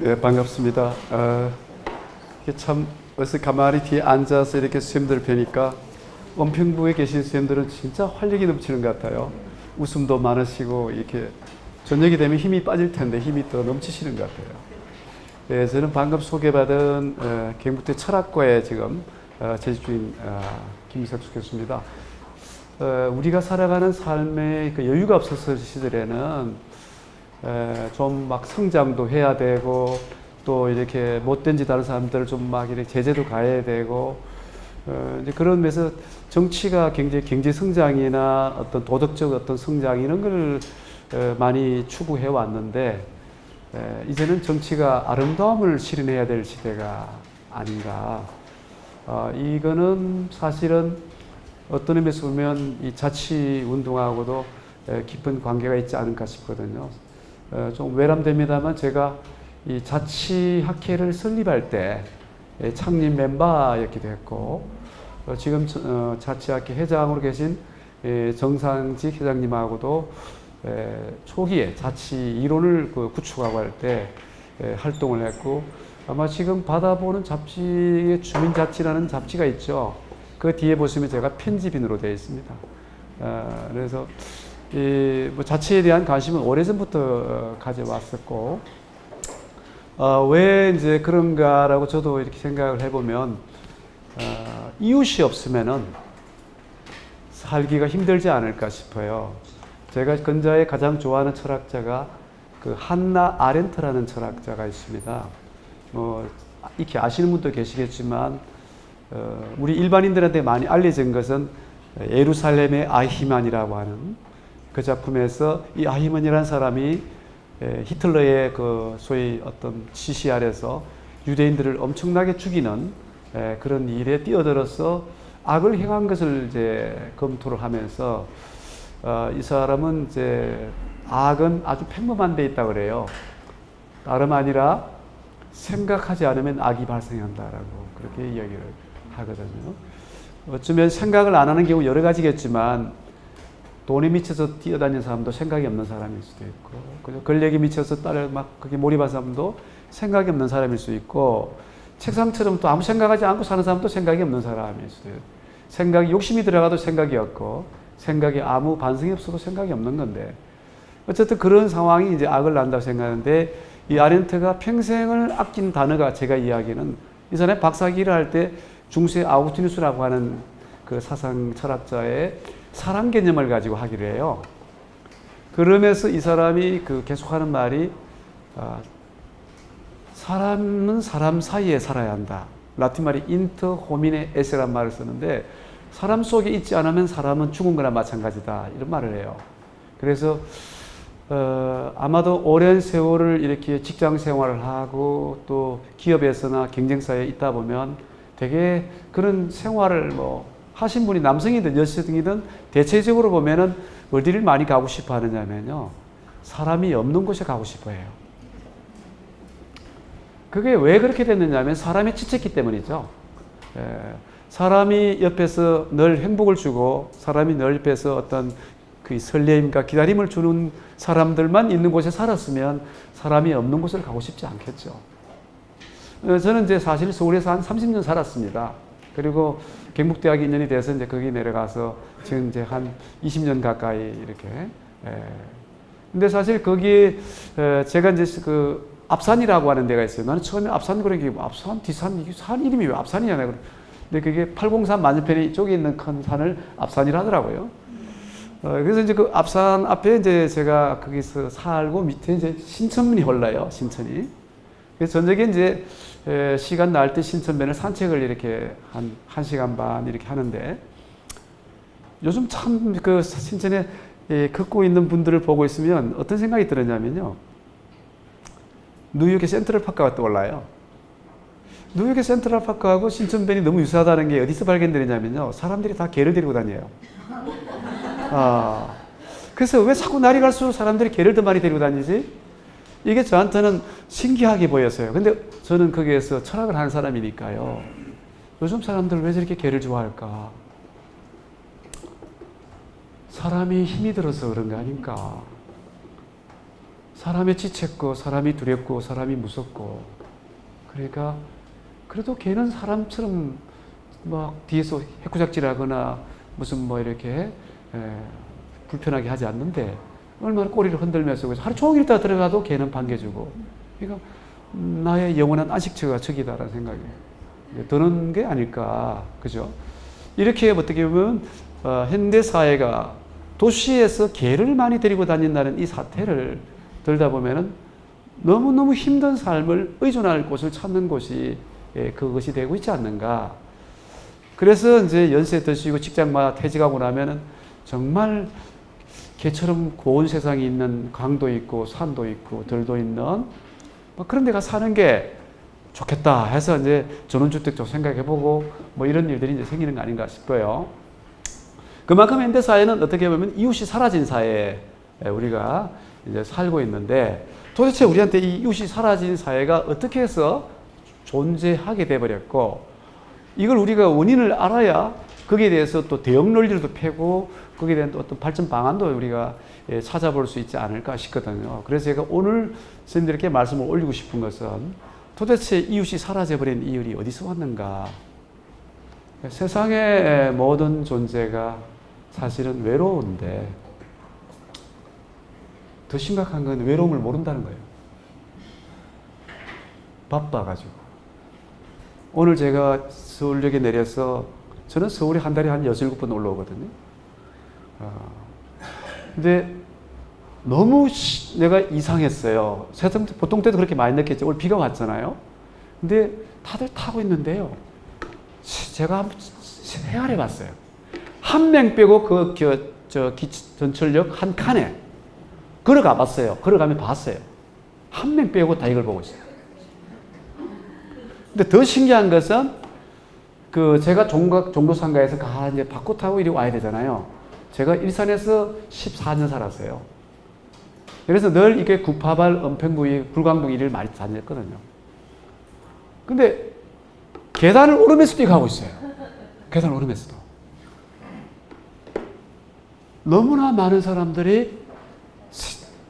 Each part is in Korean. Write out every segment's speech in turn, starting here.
예, 반갑습니다. 이게 참 어서 가만히 뒤에 앉아서 이렇게 스님들 뵈니까 원평부에 계신 스님들은 진짜 활력이 넘치는 것 같아요. 웃음도 많으시고 이렇게 저녁이 되면 힘이 빠질 텐데 힘이 더 넘치시는 것 같아요. 예, 저는 방금 소개받은 경북대 철학과의 지금 재직중인 김석수 교수입니다. 우리가 살아가는 삶에 그 여유가 없었을 시절에는 좀 막 성장도 해야 되고 또 이렇게 못된 짓 하는 사람들을 좀 막 이렇게 제재도 가해야 되고 이제 그런 면에서 정치가 굉장히 경제 성장이나 어떤 도덕적 어떤 성장 이런 걸 많이 추구해 왔는데 이제는 정치가 아름다움을 실현해야 될 시대가 아닌가. 이거는 사실은 어떤 의미에서 보면 이 자치 운동하고도 깊은 관계가 있지 않을까 싶거든요. 좀 외람됩니다만 제가 이 자치학회를 설립할 때 창립 멤버였기도 했고 지금 자치학회 회장으로 계신 정상직 회장님하고도 초기에 자치 이론을 구축하고 할 때 활동을 했고 아마 지금 받아보는 잡지의 주민자치라는 잡지가 있죠. 그 뒤에 보시면 제가 편집인으로 되어 있습니다. 그래서 뭐 자치에 대한 관심은 오래전부터 가져왔었고, 왜 이제 그런가라고 저도 이렇게 생각을 해보면, 이웃이 없으면은 살기가 힘들지 않을까 싶어요. 제가 근자에 가장 좋아하는 철학자가 그 한나 아렌트라는 철학자가 있습니다. 이렇게 아시는 분도 계시겠지만, 우리 일반인들한테 많이 알려진 것은 예루살렘의 아히만이라고 하는 그 작품에서 이 아히만이라는 사람이 히틀러의 그 소위 어떤 지시 아래서 유대인들을 엄청나게 죽이는 그런 일에 뛰어들어서 악을 행한 것을 이제 검토를 하면서 이 사람은 이제 악은 아주 평범한 데 있다 그래요. 다름 아니라 생각하지 않으면 악이 발생한다라고 그렇게 이야기를 하거든요. 어쩌면 생각을 안 하는 경우 여러 가지겠지만 돈에 미쳐서 뛰어다니는 사람도 생각이 없는 사람일 수도 있고, 그죠? 권력에 미쳐서 딸을 막 그게 몰입한 사람도 생각이 없는 사람일 수 있고, 책상처럼 또 아무 생각하지 않고 사는 사람도 생각이 없는 사람일 수도 있고, 생각이 욕심이 들어가도 생각이 없고, 생각이 아무 반성이 없어도 생각이 없는 건데, 어쨌든 그런 상황이 이제 악을 낳는다고 생각하는데, 이 아렌트가 평생을 아낀 단어가 제가 이야기는 이 사람이 박사기를 할 때 중세 아우구스티누스라고 하는 그 사상 철학자의 사람 개념을 가지고 하기로 해요. 그러면서 이 사람이 그 계속하는 말이 사람은 사람 사이에 살아야 한다. 라틴 말이 인터 호미네 에세란 말을 쓰는데 사람 속에 있지 않으면 사람은 죽은 거나 마찬가지다. 이런 말을 해요. 그래서 아마도 오랜 세월을 이렇게 직장 생활을 하고 또 기업에서나 경쟁사에 있다 보면 되게 그런 생활을 하신 분이 남성이든 여성이든 대체적으로 보면은 어디를 많이 가고 싶어 하느냐면요. 사람이 없는 곳에 가고 싶어 해요. 그게 왜 그렇게 됐느냐면 사람이 지쳤기 때문이죠. 사람이 옆에서 늘 행복을 주고 사람이 늘 옆에서 어떤 그 설레임과 기다림을 주는 사람들만 있는 곳에 살았으면 사람이 없는 곳을 가고 싶지 않겠죠. 저는 이제 사실 서울에서 한 30년 살았습니다. 그리고 경북대학에 인연이 돼서 이제 거기 내려가서 지금 이제 한 20년 가까이 이렇게. 근데 사실 거기에 제가 이제 그 앞산이라고 하는 데가 있어요. 나는 처음에 앞산 그런 게 앞산, 뒷산, 이게 산 이름이 왜 앞산이냐. 근데 그게 803 맞은편에 이쪽에 있는 큰 산을 앞산이라 하더라고요. 그래서 이제 그 앞산 앞에 이제 제가 거기서 살고 밑에 이제 신천문이 흘러요. 신천이. 그래서 저녁에 이제 시간 날 때 신천변을 산책을 이렇게 한 1시간 반 이렇게 하는데 요즘 참 그 신천에 걷고 있는 분들을 보고 있으면 어떤 생각이 들었냐면요. 뉴욕의 센트럴파크가 떠올라요. 뉴욕의 센트럴파크하고 신천변이 너무 유사하다는 게 어디서 발견되느냐면요. 사람들이 다 개를 데리고 다녀요. 그래서 왜 자꾸 날이 갈수록 사람들이 개를 더 많이 데리고 다니지? 이게 저한테는 신기하게 보였어요. 근데 저는 거기에서 철학을 하는 사람이니까요. 요즘 사람들 왜 저렇게 개를 좋아할까? 사람이 힘이 들어서 그런 거 아닌가? 사람이 지쳤고 사람이 두렵고 사람이 무섭고 그러니까 그래도 걔는 사람처럼 막 뒤에서 해코작질하거나 무슨 뭐 이렇게 불편하게 하지 않는데 얼마나 꼬리를 흔들면서 하루 종일 있다 들어가도 걔는 반겨주고 그러니까 나의 영원한 안식처가 저기다라는 생각이 드는 게 아닐까 그죠? 이렇게 어떻게 보면 현대 사회가 도시에서 개를 많이 데리고 다닌다는 이 사태를 들다 보면은 너무너무 힘든 삶을 의존할 곳을 찾는 곳이 그것이 되고 있지 않는가. 그래서 이제 연세 드시고 직장마다 퇴직하고 나면은 정말 개처럼 고운 세상이 있는 강도 있고 산도 있고 들도 있는 뭐 그런 데가 사는 게 좋겠다 해서 이제 전원주택도 생각해보고 뭐 이런 일들이 이제 생기는 거 아닌가 싶어요. 그만큼 현대 사회는 어떻게 보면 이웃이 사라진 사회에 우리가 이제 살고 있는데 도대체 우리한테 이 이웃이 사라진 사회가 어떻게 해서 존재하게 돼버렸고 이걸 우리가 원인을 알아야 거기에 대해서 또 대응 논리도 펴고 거기에 대한 또 어떤 발전 방안도 우리가 찾아볼 수 있지 않을까 싶거든요. 그래서 제가 오늘 선생님들께 말씀을 올리고 싶은 것은 도대체 이웃이 사라져버린 이유이 어디서 왔는가. 세상의 모든 존재가 사실은 외로운데 더 심각한 건 외로움을 모른다는 거예요. 바빠가지고. 오늘 제가 서울역에 내려서 저는 서울에 한 달에 한 6, 7번 올라오거든요. 근데 너무 내가 이상했어요. 보통 때도 그렇게 많이 느꼈죠. 오늘 비가 왔잖아요. 근데 다들 타고 있는데요. 제가 한번 헤아려 봤어요. 한 명 빼고 전철역 한 칸에 걸어가 봤어요. 걸어가면 봤어요. 한 명 빼고 다 이걸 보고 있어요. 근데 더 신기한 것은 제가 종로상가에서 이제 바꿔 타고 이리 와야 되잖아요. 제가 일산에서 14년 살았어요. 그래서 늘 이게 구파발, 은평구이, 불광동 일을 많이 다녔거든요. 근데 계단을 오르면서도 가고 있어요. 계단을 오르면서도. 너무나 많은 사람들이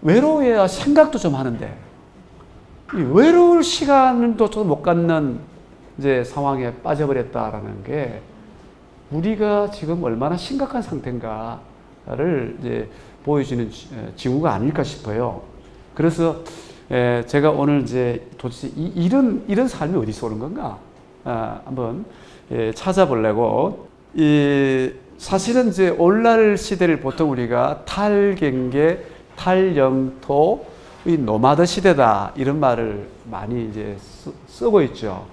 외로워야 생각도 좀 하는데 이 외로울 시간도 좀 못 갖는 이제 상황에 빠져버렸다라는 게 우리가 지금 얼마나 심각한 상태인가를 이제 보여주는 징후가 아닐까 싶어요. 그래서 제가 오늘 이제 도대체 이런 삶이 어디서 오는 건가 한번 찾아보려고 사실은 이제 오늘날 시대를 보통 우리가 탈경계, 탈영토, 이 노마드 시대다 이런 말을 많이 이제 쓰고 있죠.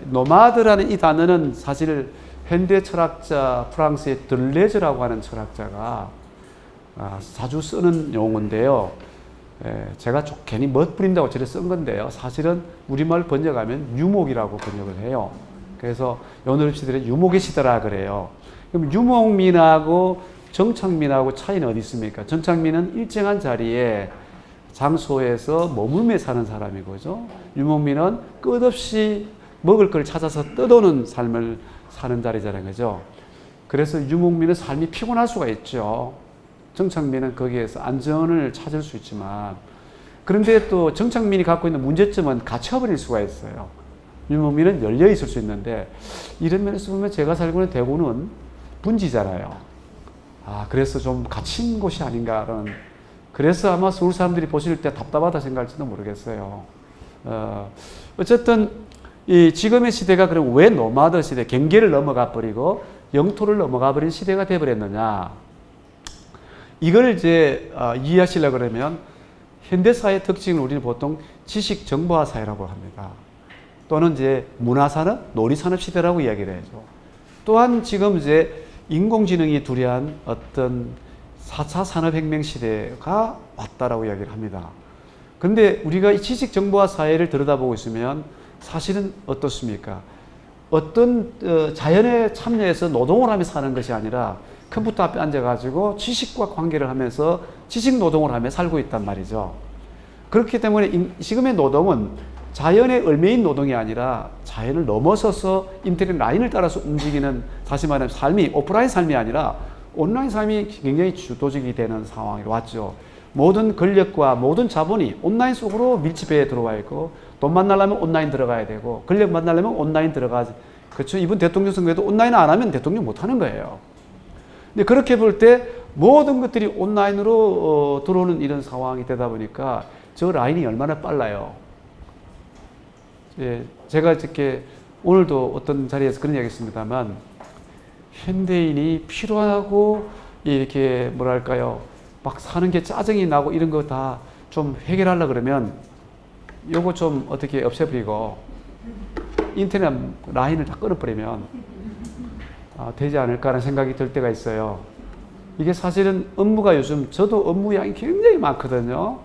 노마드라는 이 단어는 사실 현대 철학자 프랑스의 들레즈라고 하는 철학자가 자주 쓰는 용어인데요. 제가 괜히 멋부린다고 저를 쓴 건데요. 사실은 우리말 번역하면 유목이라고 번역을 해요. 그래서 오늘 시대는 유목의 시대라 그래요. 그럼 유목민하고 정착민하고 차이는 어디 있습니까? 정착민은 일정한 자리에 장소에서 머물며 사는 사람이고죠. 유목민은 끝없이 먹을 걸 찾아서 떠도는 삶을 사는 자리잖아요. 그죠? 그래서 유목민은 삶이 피곤할 수가 있죠. 정착민은 거기에서 안전을 찾을 수 있지만 그런데 또 정착민이 갖고 있는 문제점은 갇혀버릴 수가 있어요. 유목민은 열려 있을 수 있는데 이런 면에서 보면 제가 살고 있는 대구는 분지잖아요. 그래서 좀 갇힌 곳이 아닌가라는 그래서 아마 서울 사람들이 보실 때 답답하다 생각할지도 모르겠어요. 어쨌든 이 지금의 시대가 그럼 왜 노마드 시대, 경계를 넘어가 버리고 영토를 넘어가 버린 시대가 돼 버렸느냐? 이걸 이제 이해하시려고 그러면 현대 사회 특징을 우리는 보통 지식 정보화 사회라고 합니다. 또는 이제 문화산업, 놀이산업 시대라고 이야기를 해죠. 또한 지금 이제 인공지능이 두려한 어떤 4차 산업혁명 시대가 왔다라고 이야기를 합니다. 그런데 우리가 이 지식정보화 사회를 들여다보고 있으면 사실은 어떻습니까? 어떤 자연에 참여해서 노동을 하며 사는 것이 아니라 컴퓨터 앞에 앉아가지고 지식과 관계를 하면서 지식 노동을 하며 살고 있단 말이죠. 그렇기 때문에 지금의 노동은 자연의 얼매인 노동이 아니라 자연을 넘어서서 인터넷 라인을 따라서 움직이는 다시 말하면 삶이 오프라인 삶이 아니라 온라인 삶이 굉장히 주도적이 되는 상황이 왔죠. 모든 권력과 모든 자본이 온라인 속으로 밀집해 들어와 있고, 돈 만나려면 온라인 들어가야 되고, 권력 만나려면 온라인 들어가지. 그렇죠. 이번 대통령 선거에도 온라인 안 하면 대통령 못 하는 거예요. 근데 그렇게 볼 때 모든 것들이 온라인으로 들어오는 이런 상황이 되다 보니까 저 라인이 얼마나 빨라요. 예, 제가 이렇게 오늘도 어떤 자리에서 그런 이야기 했습니다만, 현대인이 필요하고 이렇게 뭐랄까요, 막 사는 게 짜증이 나고 이런 거 다 좀 해결하려 그러면 요거 좀 어떻게 없애버리고 인터넷 라인을 다 끊어버리면 되지 않을까라는 생각이 들 때가 있어요. 이게 사실은 업무가 요즘 저도 업무 양이 굉장히 많거든요.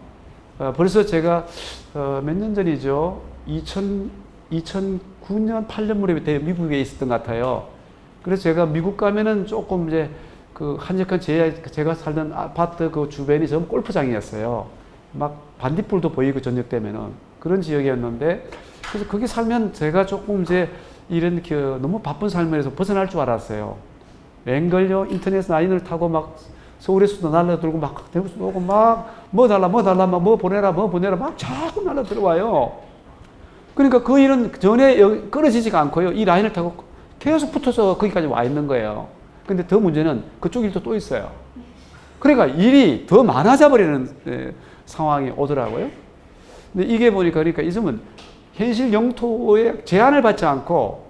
벌써 제가 몇 년 전이죠. 2009년 8년 무렵에 미국에 있었던 것 같아요. 그래서 제가 미국 가면은 조금 이제 그 한적한 제가 살던 아파트 그 주변이 전부 골프장이었어요. 막 반딧불도 보이고 저녁 되면은 그런 지역이었는데, 그래서 거기 살면 제가 조금 이제 이런 그 너무 바쁜 삶에서 벗어날 줄 알았어요. 웬걸요? 인터넷 라인을 타고 막 서울에서도 날라들고 막 대구에서도 오고 막 뭐 달라 막 뭐 보내라 막 자꾸 날라들어와요. 그러니까 그 일은 전에 끊어지지가 않고요. 이 라인을 타고 계속 붙어서 거기까지 와 있는 거예요. 근데 더 문제는 그쪽 일도 또 있어요. 그러니까 일이 더 많아져 버리는 상황이 오더라고요. 근데 이게 보니까 그러니까 이 점은 현실 영토에 제한을 받지 않고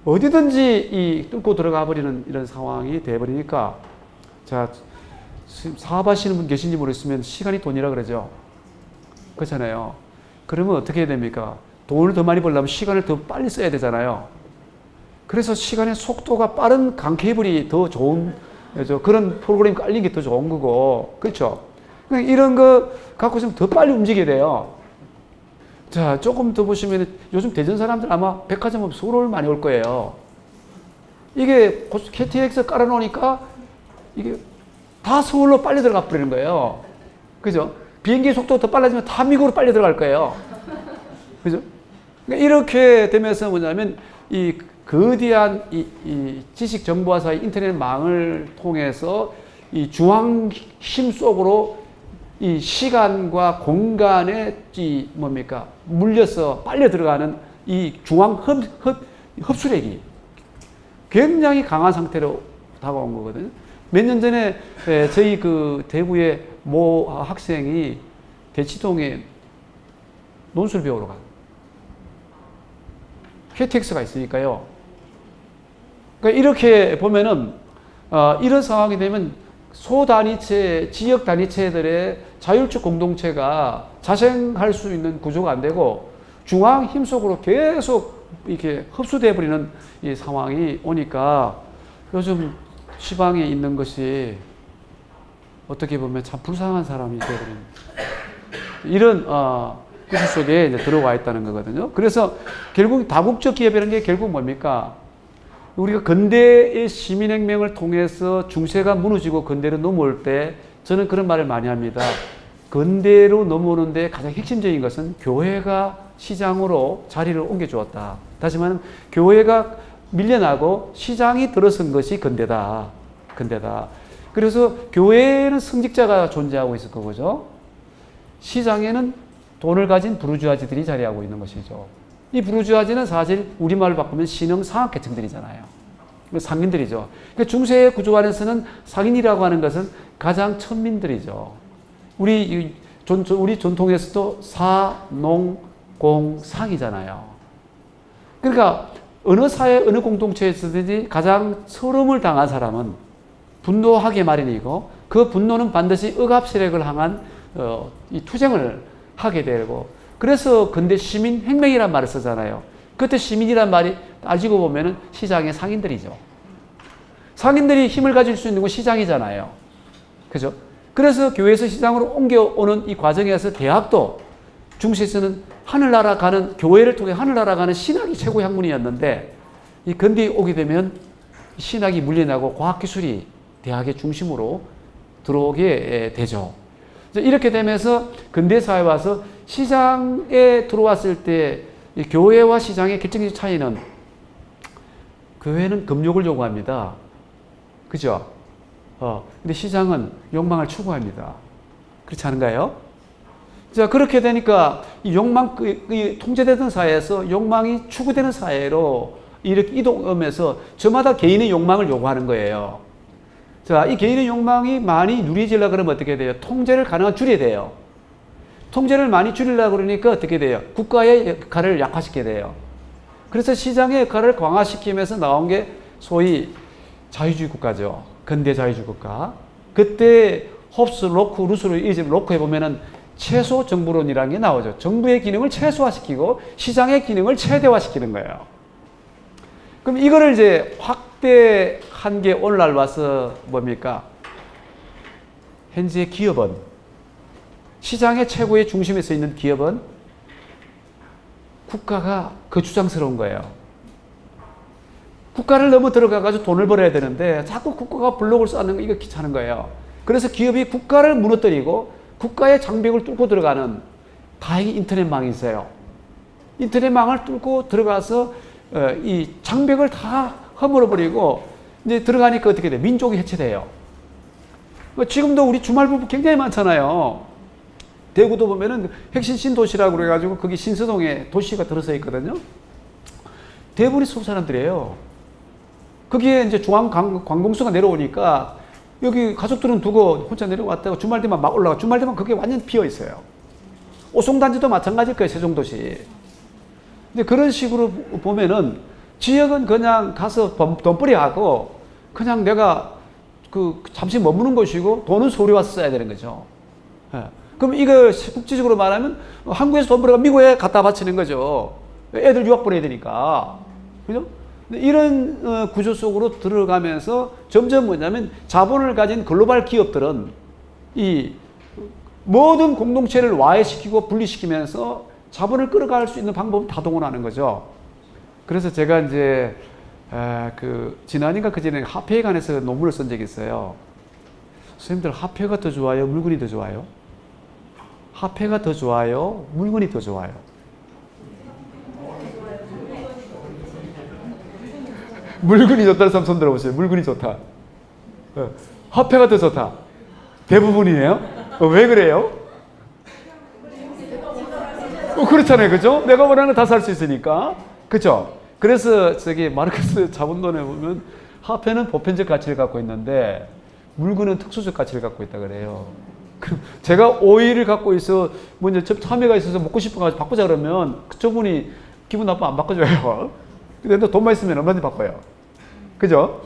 어디든지 뚫고 들어가 버리는 이런 상황이 돼 버리니까, 자, 사업하시는 분 계신지 모르겠으면 시간이 돈이라 그러죠. 그렇잖아요. 그러면 어떻게 해야 됩니까? 돈을 더 많이 벌려면 시간을 더 빨리 써야 되잖아요. 그래서 시간의 속도가 빠른 강 케이블이 더 좋은, 그런 프로그램이 깔린 게 더 좋은 거고, 그렇죠? 이런 거 갖고 있으면 더 빨리 움직여야 돼요. 자, 조금 더 보시면 요즘 대전 사람들 아마 백화점 없이 서울 많이 올 거예요. 이게 KTX 깔아놓으니까 이게 다 서울로 빨리 들어가 버리는 거예요. 그죠? 비행기 속도 더 빨라지면 다 미국으로 빨리 들어갈 거예요. 그죠? 그러니까 이렇게 되면서 뭐냐면 이 거대한 이 지식 정보화 사이 인터넷망을 통해서 이 중앙 힘 속으로 이 시간과 공간에 이 뭡니까? 물려서 빨려 들어가는 이 중앙 흡수력이 굉장히 강한 상태로 다가온 거거든요. 몇 년 전에 저희 그 대구의 모 학생이 대치동에 논술 배우러 간 KTX가 있으니까요. 그러니까 이렇게 보면은 이런 상황이 되면 소단위체, 지역 단위체들의 자율적 공동체가 자생할 수 있는 구조가 안 되고 중앙 힘 속으로 계속 이렇게 흡수돼 버리는 이 상황이 오니까 요즘 지방에 있는 것이 어떻게 보면 참 불쌍한 사람이 되어버리는 이런 구조 속에 이제 들어와 있다는 거거든요. 그래서 결국 다국적 기업이라는 게 결국 뭡니까? 우리가 근대의 시민혁명을 통해서 중세가 무너지고 근대로 넘어올 때 저는 그런 말을 많이 합니다. 근대로 넘어오는데 가장 핵심적인 것은 교회가 시장으로 자리를 옮겨주었다. 다시 말하면 교회가 밀려나고 시장이 들어선 것이 근대다. 그래서 교회에는 성직자가 존재하고 있을 거죠. 시장에는 돈을 가진 부르주아지들이 자리하고 있는 것이죠. 이 부르주아지는 사실 우리말로 바꾸면 신흥 상하계층들이잖아요. 상인들이죠. 그러니까 중세의 구조 안에서는 상인이라고 하는 것은 가장 천민들이죠. 우리 전통에서도 사, 농, 공, 상이잖아요. 그러니까 어느 사회, 어느 공동체에서든지 가장 서름을 당한 사람은 분노하게 마련이고 그 분노는 반드시 억압세력을 향한 이 투쟁을 하게 되고, 그래서 근대 시민혁명이란 말을 쓰잖아요. 그때 시민이란 말이 따지고 보면은 시장의 상인들이죠. 상인들이 힘을 가질 수 있는 건 시장이잖아요. 그죠? 그래서 교회에서 시장으로 옮겨오는 이 과정에서 대학도 중세에서는 하늘나라 가는, 교회를 통해 하늘나라 가는 신학이 최고 학문이었는데 이 근대에 오게 되면 신학이 물려나고 과학기술이 대학의 중심으로 들어오게 되죠. 이렇게 되면서 근대사회에 와서 시장에 들어왔을 때 교회와 시장의 결정적인 차이는, 교회는 금욕을 요구합니다. 그죠? 근데 시장은 욕망을 추구합니다. 그렇지 않은가요? 자, 그렇게 되니까 이 욕망, 이 통제되던 사회에서 욕망이 추구되는 사회로 이렇게 이동하면서 저마다 개인의 욕망을 요구하는 거예요. 자, 이 개인의 욕망이 많이 누리지려고 그러면 어떻게 돼요? 통제를 가능한 줄여야 돼요. 통제를 많이 줄이려고 그러니까 어떻게 돼요? 국가의 역할을 약화시켜야 돼요. 그래서 시장의 역할을 강화시키면서 나온 게 소위 자유주의 국가죠. 근대 자유주의 국가. 그때 홉스, 로크, 루스를 이제 로크에 보면은 최소 정부론이라는 게 나오죠. 정부의 기능을 최소화시키고 시장의 기능을 최대화시키는 거예요. 그럼 이거를 이제 확대한 게 오늘날 와서 뭡니까? 현재 기업은 시장의 최고의 중심에 서 있는 기업은 국가가 거추장스러운 거예요. 국가를 넘어 들어가가지고 돈을 벌어야 되는데 자꾸 국가가 블록을 쌓는 거 이거 귀찮은 거예요. 그래서 기업이 국가를 무너뜨리고 국가의 장벽을 뚫고 들어가는 다행히 인터넷망이 있어요. 인터넷망을 뚫고 들어가서 이 장벽을 다 허물어버리고 이제 들어가니까 어떻게 돼요? 민족이 해체돼요. 지금도 우리 주말부부 굉장히 많잖아요. 대구도 보면은 핵심 신도시라고 그래가지고 거기 신서동에 도시가 들어서 있거든요. 대부분이 서울 사람들이에요. 거기에 이제 관공서가 내려오니까 여기 가족들은 두고 혼자 내려왔다가 주말 되면 막 올라가. 주말 되면 그게 완전 비어 있어요. 오송단지도 마찬가지일 거예요, 세종도시. 근데 그런 식으로 보면은 지역은 그냥 가서 돈벌이 하고 그냥 내가 그 잠시 머무는 것이고 돈은 서울에 와서 써야 되는 거죠. 예. 그럼 이거 국제적으로 말하면 한국에서 돈 벌어가 미국에 갖다 바치는 거죠. 애들 유학 보내야 되니까. 그죠? 이런 구조 속으로 들어가면서 점점 뭐냐면 자본을 가진 글로벌 기업들은 이 모든 공동체를 와해시키고 분리시키면서 자본을 끌어갈 수 있는 방법을 다 동원하는 거죠. 그래서 제가 이제 지난인가 그전에 화폐에 관해서 논문을 쓴 적이 있어요. 선생님들 화폐가 더 좋아요? 물건이 더 좋아요? 화폐가 더 좋아요? 물건이 더 좋아요? 물건이 좋다는 사람 손 들어보세요. 물건이 좋다. 화폐가 더 좋다. 대부분이에요. 왜 그래요? 그렇잖아요. 그죠? 내가 원하는 거 다 살 수 있으니까. 그죠? 그래서 저기 마르크스 자본론에 보면 화폐는 보편적 가치를 갖고 있는데 물건은 특수적 가치를 갖고 있다 그래요. 그럼 제가 오일을 갖고 있어 먼저 참외가 있어서 먹고 싶어가지고 바꾸자 그러면 저분이 기분 나쁘면 안 바꿔줘요. 근데 돈만 있으면 얼마든지 바꿔요. 그죠?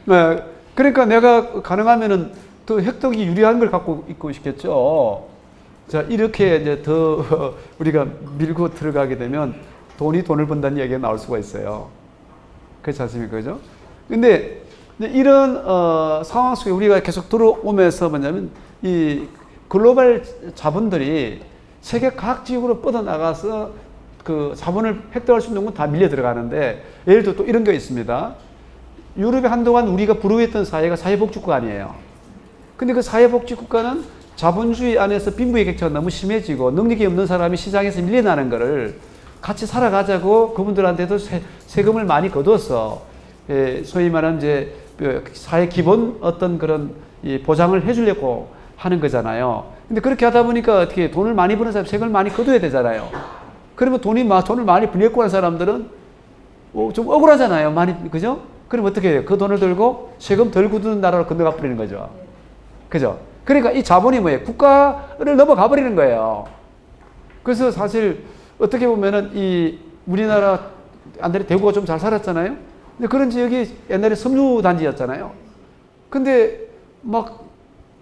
네. 그러니까 내가 가능하면은 더 획득이 유리한 걸 갖고 있고 싶겠죠. 자, 이렇게 이제 더 우리가 밀고 들어가게 되면 돈이 돈을 번다는 얘기가 나올 수가 있어요. 그렇지 않습니까? 그죠? 근데 이런 상황 속에 우리가 계속 들어오면서 뭐냐면 이 글로벌 자본들이 세계 각 지역으로 뻗어나가서 그 자본을 획득할 수 있는 건 다 밀려 들어가는데 예를 들어 또 이런 게 있습니다. 유럽에 한동안 우리가 부러워했던 사회가 사회복지국가 아니에요. 근데 그 사회복지국가는 자본주의 안에서 빈부의 격차가 너무 심해지고 능력이 없는 사람이 시장에서 밀려나는 거를 같이 살아가자고 그분들한테도 세금을 많이 거둬서 소위 말하는 이제 사회 기본 어떤 그런 보장을 해주려고 하는 거잖아요. 근데 그렇게 하다 보니까 어떻게 돈을 많이 버는 사람 세금을 많이 거둬야 되잖아요. 그러면 돈을 많이 빌렸고 하는 사람들은 좀 억울하잖아요. 많이, 그죠? 그럼 어떻게 해요? 그 돈을 들고 세금 덜 굳는 나라로 건너가 버리는 거죠. 그죠? 그러니까 이 자본이 뭐예요? 국가를 넘어가 버리는 거예요. 그래서 사실 어떻게 보면은 이 우리나라 옛날에 대구가 좀 잘 살았잖아요. 근데 그런 지역이 옛날에 섬유 단지였잖아요. 근데 막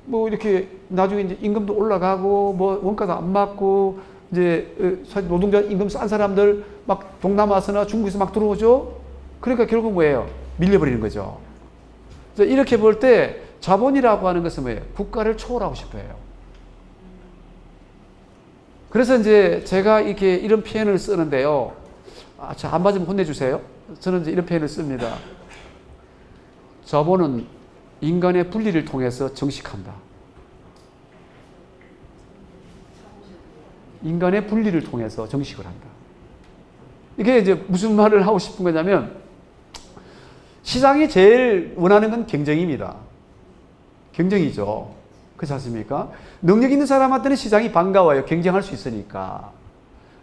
뭐 이렇게 나중에 이제 임금도 올라가고 뭐 원가도 안 맞고 이제 사실 노동자 임금 싼 사람들 막 동남아시아나 중국에서 막 들어오죠. 그러니까 결국 뭐예요? 밀려버리는 거죠. 이렇게 볼 때 자본이라고 하는 것은 뭐예요? 국가를 초월하고 싶어요. 그래서 이제 제가 이렇게 이런 표현을 쓰는데요. 자, 안 맞으면 혼내주세요. 저는 이제 이런 표현을 씁니다. 자본은 인간의 분리를 통해서 정식한다. 인간의 분리를 통해서 정식을 한다. 이게 이제 무슨 말을 하고 싶은 거냐면 시장이 제일 원하는 건 경쟁입니다. 경쟁이죠. 그렇지 않습니까? 능력 있는 사람한테는 시장이 반가워요. 경쟁할 수 있으니까.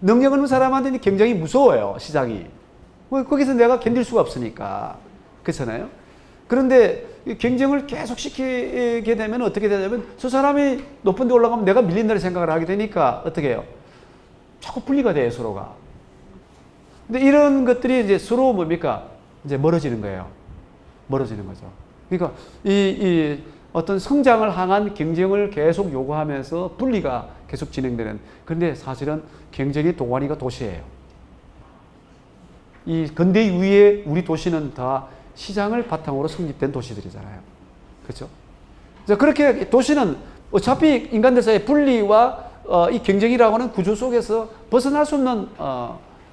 능력 없는 사람한테는 굉장히 무서워요. 시장이. 거기서 내가 견딜 수가 없으니까. 그렇잖아요. 그런데 경쟁을 계속 시키게 되면 어떻게 되냐면 저 사람이 높은 데 올라가면 내가 밀린다는 생각을 하게 되니까 어떻게 해요? 자꾸 분리가 돼요, 서로가. 근데 이런 것들이 이제 서로 뭡니까? 이제 멀어지는 거예요. 멀어지는 거죠. 그러니까 이 어떤 성장을 향한 경쟁을 계속 요구하면서 분리가 계속 진행되는. 그런데 사실은 경쟁의 동아리가 도시예요. 이 근대 이후에 우리 도시는 다 시장을 바탕으로 성립된 도시들이잖아요. 그렇죠? 그렇게 도시는 어차피 인간들 사이의 분리와 이 경쟁이라고 하는 구조 속에서 벗어날 수 없는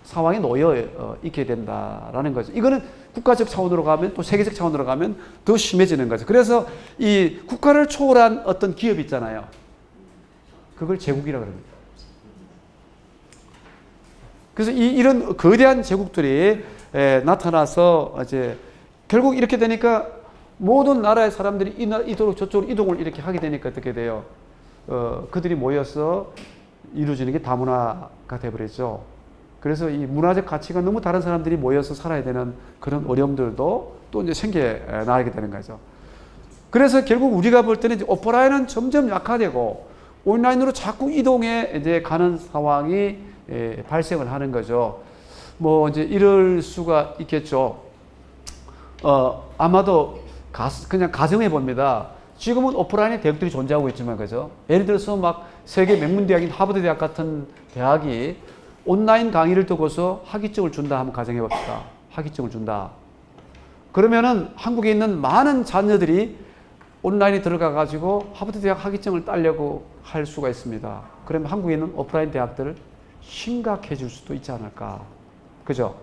상황에 놓여 있게 된다라는 거죠. 이거는 국가적 차원으로 가면 또 세계적 차원으로 가면 더 심해지는 거죠. 그래서 이 국가를 초월한 어떤 기업 있잖아요. 그걸 제국이라고 합니다. 그래서 이런 거대한 제국들이 나타나서 이제 결국 이렇게 되니까 모든 나라의 사람들이 이도록 저쪽으로 이동을 이렇게 하게 되니까 어떻게 돼요? 그들이 모여서 이루어지는 게 다문화가 돼버렸죠. 그래서 이 문화적 가치가 너무 다른 사람들이 모여서 살아야 되는 그런 어려움들도 또 이제 생겨나게 되는 거죠. 그래서 결국 우리가 볼 때는 이제 오프라인은 점점 약화되고 온라인으로 자꾸 이동해 이제 가는 상황이 발생을 하는 거죠. 뭐 이제 이럴 수가 있겠죠. 아마도 그냥 가정해 봅니다. 지금은 오프라인의 대학들이 존재하고 있지만, 그죠? 예를 들어서 막 세계 명문대학인 하버드 대학 같은 대학이 온라인 강의를 두고서 학위증을 준다 한번 가정해 봅시다. 학위증을 준다. 그러면은 한국에 있는 많은 자녀들이 온라인에 들어가 가지고 하버드 대학 학위증을 따려고 할 수가 있습니다. 그러면 한국에 있는 오프라인 대학들을 심각해질 수도 있지 않을까. 그죠?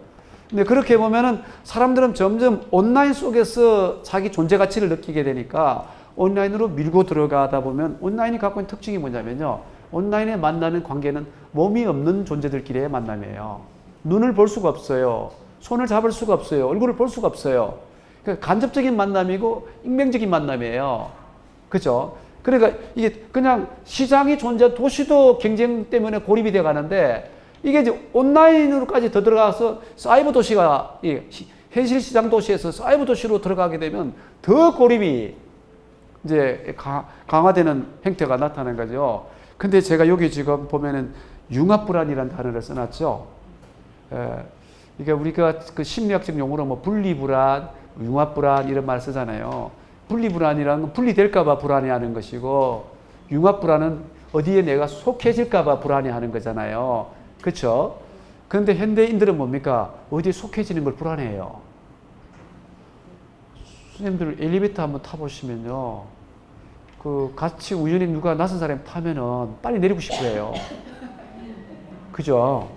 근데 그렇게 보면은 사람들은 점점 온라인 속에서 자기 존재 가치를 느끼게 되니까 온라인으로 밀고 들어가다 보면 온라인이 갖고 있는 특징이 뭐냐면요. 온라인에 만나는 관계는 몸이 없는 존재들끼리의 만남이에요. 눈을 볼 수가 없어요. 손을 잡을 수가 없어요. 얼굴을 볼 수가 없어요. 그러니까 간접적인 만남이고 익명적인 만남이에요. 그죠? 그러니까 이게 그냥 시장이 존재, 도시도 경쟁 때문에 고립이 돼 가는데 이게 이제 온라인으로까지 더 들어가서 사이버 도시가, 현실 시장 도시에서 사이버 도시로 들어가게 되면 더 고립이 이제 강화되는 형태가 나타나는 거죠. 근데 제가 여기 지금 보면은 융합불안이라는 단어를 써놨죠. 이게 우리가 그 심리학적 용어로 뭐 분리불안, 융합불안 이런 말 쓰잖아요. 분리불안이라는 건 분리될까봐 불안해하는 것이고, 융합불안은 어디에 내가 속해질까봐 불안해하는 거잖아요. 그렇죠? 그런데 현대인들은 뭡니까? 어디에 속해지는 걸 불안해해요. 선생님들 엘리베이터 한번 타보시면요, 그 같이 우연히 누가 낯선 사람이 타면은 빨리 내리고 싶어해요. 그죠?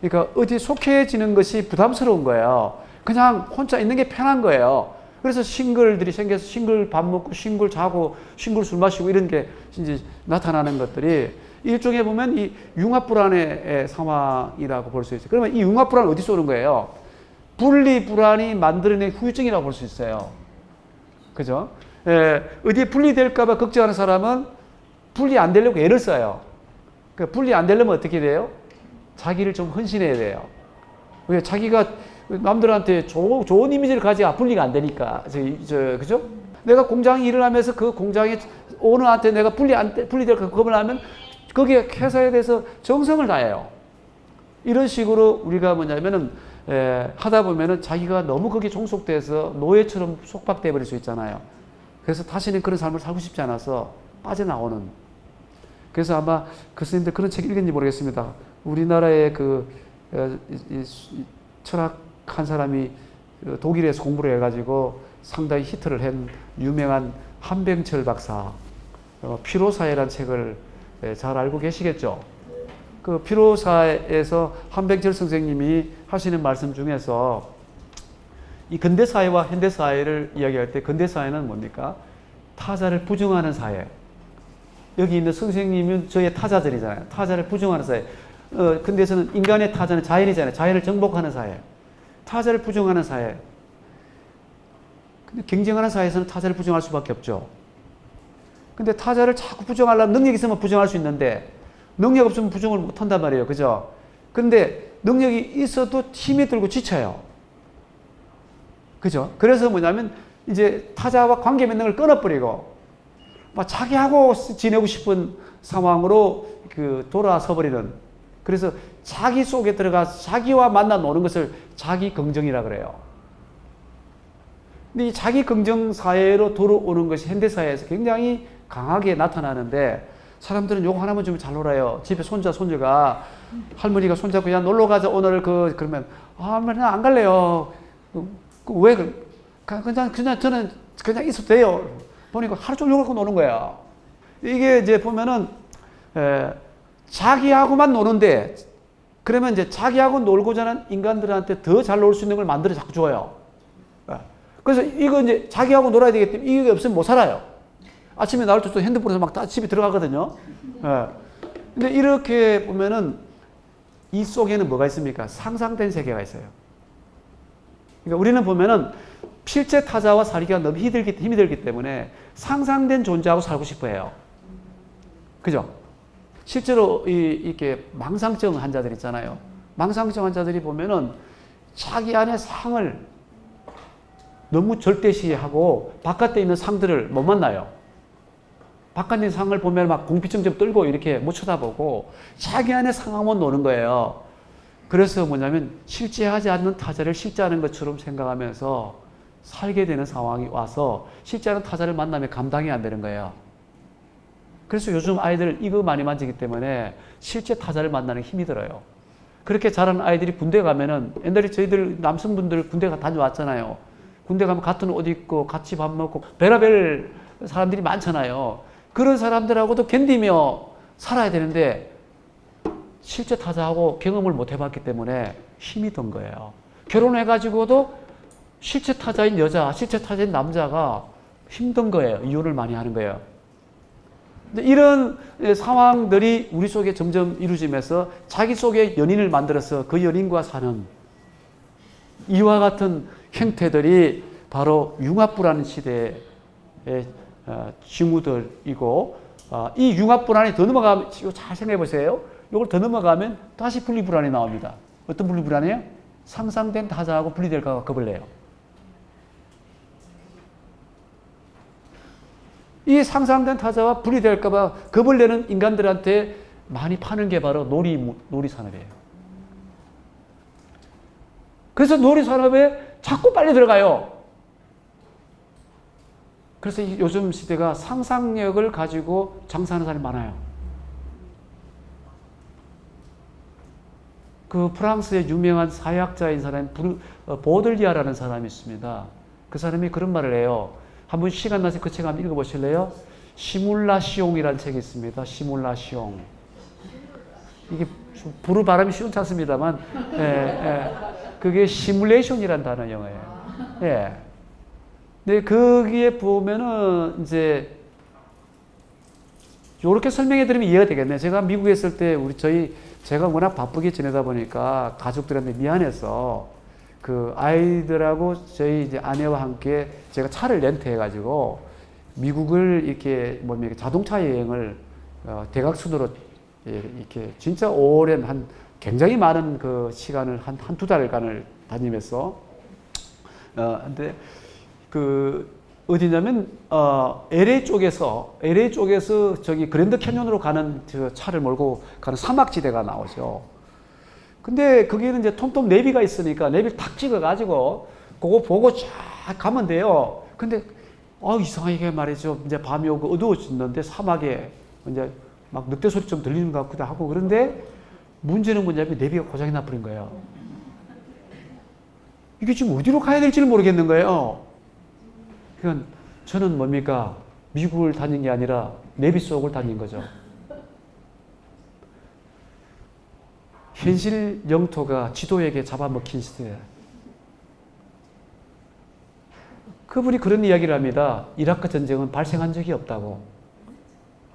그러니까 어디 속해지는 것이 부담스러운 거예요. 그냥 혼자 있는 게 편한 거예요. 그래서 싱글들이 생겨서 싱글 밥 먹고 싱글 자고 싱글 술 마시고 이런 게 이제 나타나는 것들이 일종의 보면 이 융합불안의 상황이라고 볼 수 있어요. 그러면 이 융합불안은 어디서 오는 거예요? 분리불안이 만들어낸 후유증이라고 볼 수 있어요. 그죠? 어디에 분리될까봐 걱정하는 사람은 분리 안 되려고 애를 써요. 그러니까 분리 안 되려면 어떻게 돼요? 자기를 좀 헌신해야 돼요. 왜? 자기가 남들한테 좋은 이미지를 가져야 분리가 안 되니까. 그죠? 내가 공장이 일을 하면서 그 공장의 오너한테 내가 분리될까 겁을 하면 거기에 회사에 대해서 정성을 다해요. 이런 식으로 우리가 뭐냐면은, 하다 보면은 자기가 너무 거기에 종속돼서 노예처럼 속박돼 버릴 수 있잖아요. 그래서 다시는 그런 삶을 살고 싶지 않아서 빠져나오는. 그래서 아마 그 스님들 그런 책 읽었는지 모르겠습니다. 우리나라의 철학한 사람이 독일에서 공부를 해가지고 상당히 히트를 한 유명한 한병철 박사, 피로사회라는 책을 잘 알고 계시겠죠? 그 피로사에서 한병철 선생님이 하시는 말씀 중에서 이 근대사회와 현대사회를 이야기할 때 근대사회는 뭡니까? 타자를 부정하는 사회. 여기 있는 선생님은 저의 타자들이잖아요. 타자를 부정하는 사회. 근대에서는 인간의 타자는 자연이잖아요. 자연을 정복하는 사회. 타자를 부정하는 사회. 근데 경쟁하는 사회에서는 타자를 부정할 수밖에 없죠. 근데 타자를 자꾸 부정하려면 능력이 있으면 부정할 수 있는데 능력 없으면 부정을 못 한단 말이에요. 그죠? 그런데 능력이 있어도 힘이 들고 지쳐요. 그죠? 그래서 뭐냐면 이제 타자와 관계 맺는 걸 끊어버리고 막 자기하고 지내고 싶은 상황으로 돌아서 버리는, 그래서 자기 속에 들어가서 자기와 만나 노는 것을 자기 긍정이라 그래요. 근데 이 자기 긍정 사회로 돌아오는 것이 현대 사회에서 굉장히 강하게 나타나는데 사람들은 요거 하나만 주면 잘 놀아요. 집에 손자가 할머니가 손잡고 야 놀러 가자 오늘 그러면 할머니 안 갈래요. 왜 그냥 저는 그냥 있어도 돼요. 보니까 하루 종일 욕을 하고 노는 거야. 이게 이제 보면은 자기하고만 노는데 그러면 이제 자기하고 놀고자 하는 인간들한테 더 잘 놀 수 있는 걸 만들어 자꾸 줘요. 그래서 이거 이제 자기하고 놀아야 되기 때문에 이게 없으면 못 살아요. 아침에 나올 때도 핸드폰에서 막 다 집에 들어가거든요. 근데 이렇게 보면은 이 속에는 뭐가 있습니까? 상상된 세계가 있어요. 그러니까 우리는 보면은 실제 타자와 살기가 너무 힘이 들기 때문에 상상된 존재하고 살고 싶어 해요. 그죠? 실제로 이렇게 망상증 환자들 있잖아요. 망상증 환자들이 보면은 자기 안에 상을 너무 절대시하고 바깥에 있는 상들을 못 만나요. 바깥에 있는 상을 보면 막 공피증 좀 떨고 이렇게 못 쳐다보고 자기 안에 상하면 노는 거예요. 그래서 뭐냐면 실제하지 않는 타자를 실제하는 것처럼 생각하면서 살게 되는 상황이 와서 실제하는 타자를 만나면 감당이 안 되는 거예요. 그래서 요즘 아이들 이거 많이 만지기 때문에 실제 타자를 만나는 힘이 들어요. 그렇게 자란 아이들이 군대 가면은 옛날에 저희들 남성분들 군대 다녀왔잖아요. 군대 가면 같은 옷 입고 같이 밥 먹고 별의별 사람들이 많잖아요. 그런 사람들하고도 견디며 살아야 되는데 실제 타자하고 경험을 못 해봤기 때문에 힘이 든 거예요. 결혼해가지고도 실제 타자인 여자, 실제 타자인 남자가 힘든 거예요. 이혼을 많이 하는 거예요. 근데 이런 상황들이 우리 속에 점점 이루어지면서 자기 속에 연인을 만들어서 그 연인과 사는 이와 같은 형태들이 바로 융합부라는 시대의 징후들이고, 이 융합불안이 더 넘어가면, 이거 잘 생각해 보세요. 이걸 더 넘어가면 다시 분리불안이 나옵니다. 어떤 분리불안이에요? 상상된 타자하고 분리될까 봐 겁을 내요. 이 상상된 타자와 분리될까 봐 겁을 내는 인간들한테 많이 파는 게 바로 놀이산업이에요. 그래서 놀이산업에 자꾸 빨리 들어가요. 그래서 요즘 시대가 상상력을 가지고 장사하는 사람이 많아요. 그 프랑스의 유명한 사회학자인 사람이 보들리아라는 사람이 있습니다. 그 사람이 그런 말을 해요. 한번 시간 나서 그 책 한번 읽어보실래요? 시뮬라시옹이라는 책이 있습니다. 시뮬라시옹. 이게 불어 발음이 시원치 않습니다만, 그게 시뮬레이션이라는 단어 영어예요. 예. 근데 거기에 보면은 이제 요렇게 설명해 드리면 이해가 되겠네요. 제가 미국에 있을 때 제가 워낙 바쁘게 지내다 보니까 가족들한테 미안해서 그 아이들하고 저희 이제 아내와 함께 제가 차를 렌트해가지고 미국을 이렇게 자동차 여행을 대각선으로 이렇게 진짜 오랜 굉장히 많은 그 시간을 한두 달간을 다니면서 근데 어디냐면 LA 쪽에서 저기 그랜드 캐년으로 가는 저 차를 몰고 가는 사막지대가 나오죠. 근데 거기는 이제 톰톰 내비가 있으니까 내비를 탁 찍어가지고 그거 보고 쫙 가면 돼요. 근데 이상하게 말이죠. 이제 밤이 오고 어두워졌는데 사막에 이제 막 늑대 소리 좀 들리는 것 같기도 하고, 그런데 문제는 뭐냐면 내비가 고장이 나버린 거예요. 이게 지금 어디로 가야 될지를 모르겠는 거예요. 그러니까 저는 뭡니까? 미국을 다닌 게 아니라 내비 속을 다닌 거죠. 현실 영토가 지도에게 잡아먹힌 시대. 그분이 그런 이야기를 합니다. 이라크 전쟁은 발생한 적이 없다고.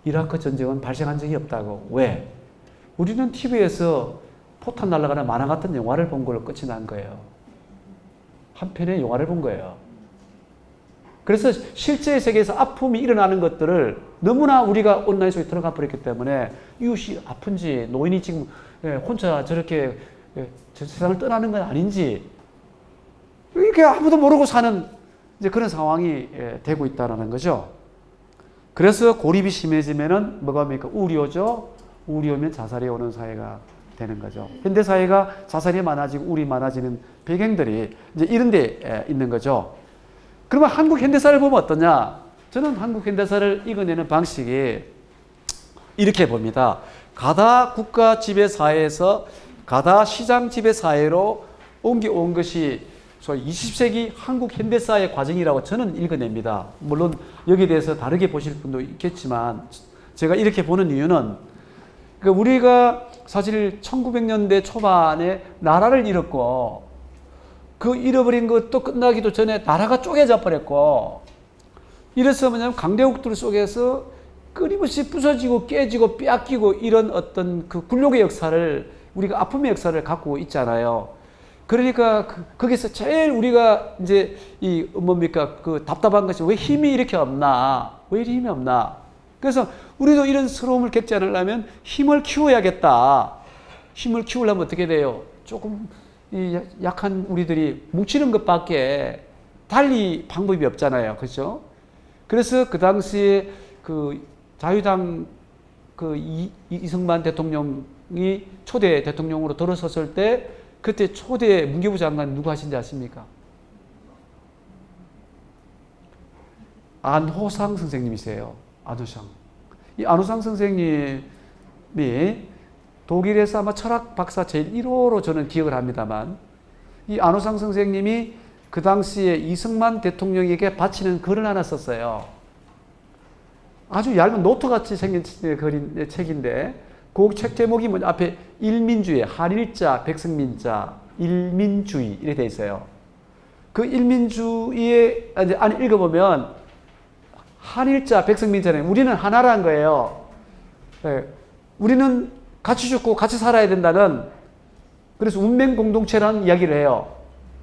이라크 전쟁은 발생한 적이 없다고. 왜? 우리는 TV에서 포탄 날아가는 만화 같은 영화를 본 걸로 끝이 난 거예요. 한 편의 영화를 본 거예요. 그래서 실제 세계에서 아픔이 일어나는 것들을 너무나 우리가 온라인 속에 들어가 버렸기 때문에 이웃이 아픈지 노인이 지금 혼자 저렇게 세상을 떠나는 건 아닌지 이렇게 아무도 모르고 사는 이제 그런 상황이 되고 있다는 거죠. 그래서 고립이 심해지면은 뭐가 옵니까? 우울이 오죠. 우울이 오면 자살이 오는 사회가 되는 거죠. 현대 사회가 자살이 많아지고 우울이 많아지는 배경들이 이제 이런 데 있는 거죠. 그러면 한국 현대사를 보면 어떠냐? 저는 한국 현대사를 읽어내는 방식이 이렇게 봅니다. 가다 국가 지배 사회에서 가다 시장 지배 사회로 옮겨온 것이 소위 20세기 한국 현대사의 과정이라고 저는 읽어냅니다. 물론 여기에 대해서 다르게 보실 분도 있겠지만 제가 이렇게 보는 이유는 우리가 사실 1900년대 초반에 나라를 잃었고 그 잃어버린 것도 끝나기도 전에 나라가 쪼개져 버렸고 이래서 뭐냐면 강대국들 속에서 끊임없이 부서지고 깨지고 빼앗기고 이런 어떤 그 굴욕의 역사를 우리가 아픔의 역사를 갖고 있잖아요. 그러니까 거기서 제일 우리가 이제 이 뭡니까 그 답답한 것이 왜 힘이 이렇게 없나? 왜 이리 힘이 없나? 그래서 우리도 이런 서러움을 겪지 않으려면 힘을 키워야겠다. 힘을 키우려면 어떻게 돼요? 조금 이 약한 우리들이 뭉치는 것밖에 달리 방법이 없잖아요. 그렇죠? 그래서 그 당시에 그 자유당 그 이승만 대통령이 초대 대통령으로 들어섰을 때 그때 초대 문교부 장관 누구 하신지 아십니까? 안호상 선생님이세요. 안호상. 이 안호상 선생님이 독일에서 아마 철학 박사 제1호로 저는 기억을 합니다만 이 안호상 선생님이 그 당시에 이승만 대통령에게 바치는 글을 하나 썼어요. 아주 얇은 노트같이 생긴 그린 책인데 그 책 제목이 뭐냐 앞에 일민주의 한일자 백성민자 일민주의 이렇게 돼 있어요. 그 일민주의에 안에 읽어보면 한일자 백성민자는 우리는 하나라는 거예요. 네. 우리는 같이 죽고 같이 살아야 된다는 그래서 운명 공동체라는 이야기를 해요.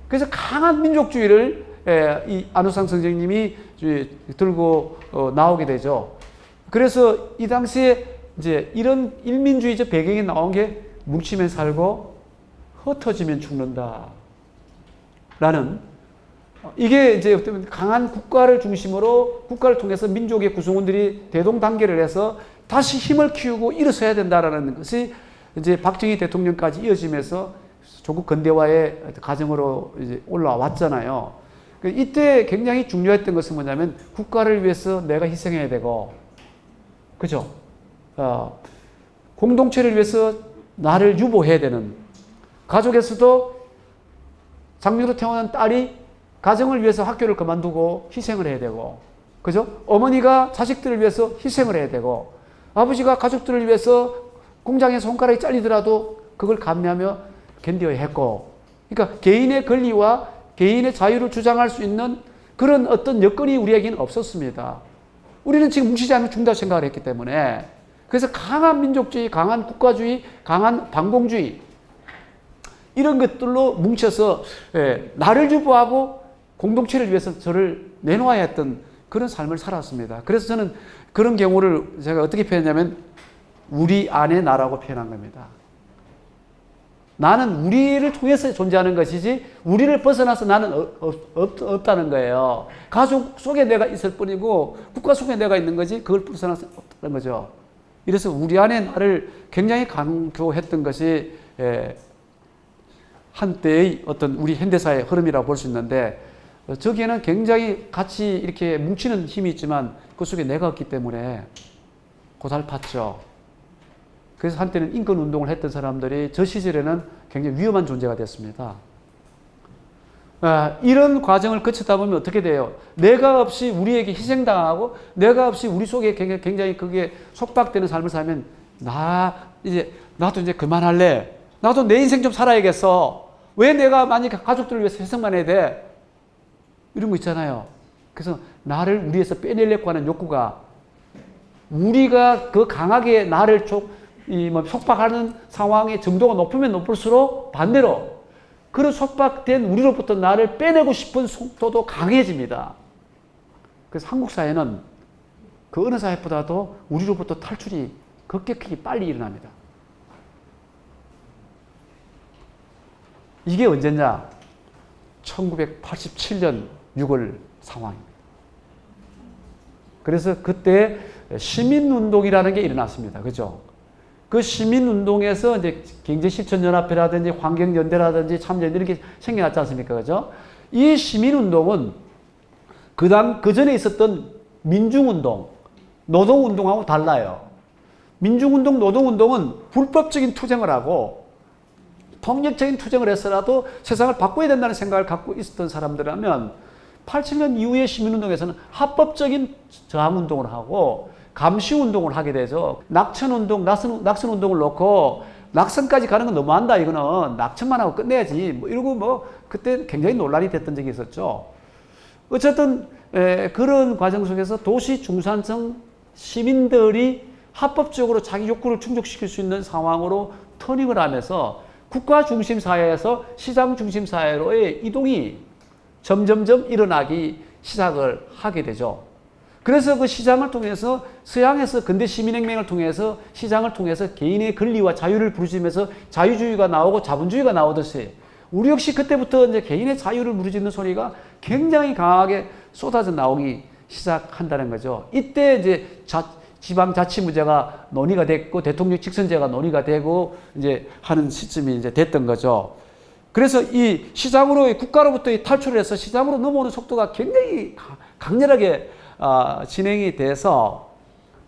그래서 강한 민족주의를 이 안호상 선생님이 들고 나오게 되죠. 그래서 이 당시에 이제 이런 일민주의적 배경이 나온 게 뭉치면 살고 흩어지면 죽는다. 라는 이게 이제 어떤 강한 국가를 중심으로 국가를 통해서 민족의 구성원들이 대동단계를 해서 다시 힘을 키우고 일어서야 된다라는 것이 이제 박정희 대통령까지 이어지면서 조국 근대화의 과정으로 이제 올라왔잖아요. 이때 굉장히 중요했던 것은 뭐냐면 국가를 위해서 내가 희생해야 되고, 그죠? 공동체를 위해서 나를 유보해야 되는, 가족에서도 장녀로 태어난 딸이 가정을 위해서 학교를 그만두고 희생을 해야 되고, 그죠? 어머니가 자식들을 위해서 희생을 해야 되고, 아버지가 가족들을 위해서 공장에서 손가락이 잘리더라도 그걸 감내하며 견뎌야 했고, 그러니까 개인의 권리와 개인의 자유를 주장할 수 있는 그런 어떤 여건이 우리에게는 없었습니다. 우리는 지금 뭉치지 않으면 죽는다고 생각을 했기 때문에, 그래서 강한 민족주의, 강한 국가주의, 강한 반공주의 이런 것들로 뭉쳐서 나를 유보하고 공동체를 위해서 저를 내놓아야 했던 그런 삶을 살았습니다. 그래서 저는 그런 경우를 제가 어떻게 표현하냐면 우리 안의 나라고 표현한 겁니다. 나는 우리를 통해서 존재하는 것이지 우리를 벗어나서 나는 없다는 거예요. 가족 속에 내가 있을 뿐이고 국가 속에 내가 있는 거지 그걸 벗어나서 없다는 거죠. 이래서 우리 안에 나를 굉장히 강조했던 것이 한때의 어떤 우리 현대사의 흐름이라고 볼 수 있는데, 저기에는 굉장히 같이 이렇게 뭉치는 힘이 있지만 그 속에 내가 없기 때문에 고달팠죠. 그래서 한때는 인권운동을 했던 사람들이 저 시절에는 굉장히 위험한 존재가 됐습니다. 이런 과정을 거치다 보면 어떻게 돼요? 내가 없이 우리에게 희생당하고 내가 없이 우리 속에 굉장히 그게 속박되는 삶을 살면 나도 이제 그만할래. 나도 내 인생 좀 살아야겠어. 왜 내가 만약에 가족들을 위해서 희생만 해야 돼? 이런 거 있잖아요. 그래서 나를 우리에서 빼내려고 하는 욕구가, 우리가 그 강하게 나를 속박하는 상황의 정도가 높으면 높을수록 반대로 그런 속박된 우리로부터 나를 빼내고 싶은 속도도 강해집니다. 그래서 한국 사회는 그 어느 사회보다도 우리로부터 탈출이 급격히 빨리 일어납니다. 이게 언제냐? 1987년 6월 상황입니다. 그래서 그때 시민운동이라는 게 일어났습니다. 그죠? 그 시민운동에서 이제 경제실천연합회라든지 환경연대라든지 참여연대 이렇게 생겨났지 않습니까? 그죠? 이 시민운동은 그 전에 있었던 민중운동, 노동운동하고 달라요. 민중운동, 노동운동은 불법적인 투쟁을 하고 폭력적인 투쟁을 해서라도 세상을 바꿔야 된다는 생각을 갖고 있었던 사람들이라면 87년 이후의 시민운동에서는 합법적인 저항운동을 하고 감시운동을 하게 되죠. 낙천운동, 낙선운동을 놓고 낙선까지 가는 건 너무한다. 이거는 낙천만 하고 끝내야지. 뭐 이러고 뭐 그때 굉장히 논란이 됐던 적이 있었죠. 어쨌든 그런 과정 속에서 도시 중산층 시민들이 합법적으로 자기 욕구를 충족시킬 수 있는 상황으로 터닝을 하면서 국가 중심 사회에서 시장 중심 사회로의 이동이 점점점 일어나기 시작을 하게 되죠. 그래서 그 시장을 통해서 서양에서 근대 시민혁명을 통해서 시장을 통해서 개인의 권리와 자유를 부르짖으면서 자유주의가 나오고 자본주의가 나오듯이 우리 역시 그때부터 이제 개인의 자유를 부르짖는 소리가 굉장히 강하게 쏟아져 나오기 시작한다는 거죠. 이때 이제 지방자치 문제가 논의가 됐고 대통령 직선제가 논의가 되고 이제 하는 시점이 이제 됐던 거죠. 그래서 이 시장으로 국가로부터 탈출을 해서 시장으로 넘어오는 속도가 굉장히 강렬하게 진행이 돼서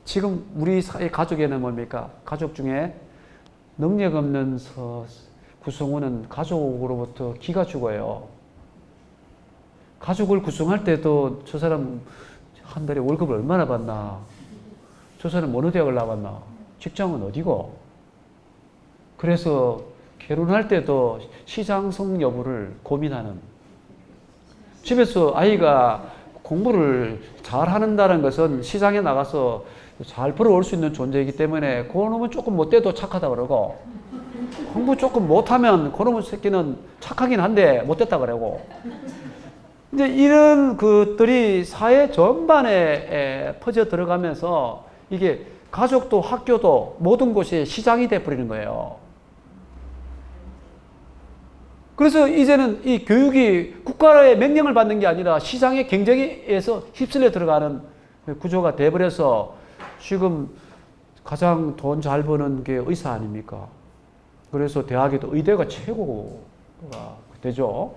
지금 우리 사회 가족에는 뭡니까? 가족 중에 능력 없는 구성원은 가족으로부터 기가 죽어요. 가족을 구성할 때도 저 사람 한 달에 월급을 얼마나 받나? 저 사람 어느 대학을 나갔나? 직장은 어디고? 그래서 결혼할 때도 시장성 여부를 고민하는. 집에서 아이가 공부를 잘 한다는 것은 시장에 나가서 잘 벌어올 수 있는 존재이기 때문에 그놈은 조금 못돼도 착하다 그러고 공부 조금 못하면 그놈의 새끼는 착하긴 한데 못됐다 그러고 이제 이런 것들이 사회 전반에 퍼져 들어가면서 이게 가족도 학교도 모든 곳이 시장이 돼버리는 거예요. 그래서 이제는 이 교육이 국가의 명령을 받는 게 아니라 시장의 경쟁에서 휩쓸려 들어가는 구조가 돼버려서 지금 가장 돈 잘 버는 게 의사 아닙니까? 그래서 대학에도 의대가 최고가 되죠.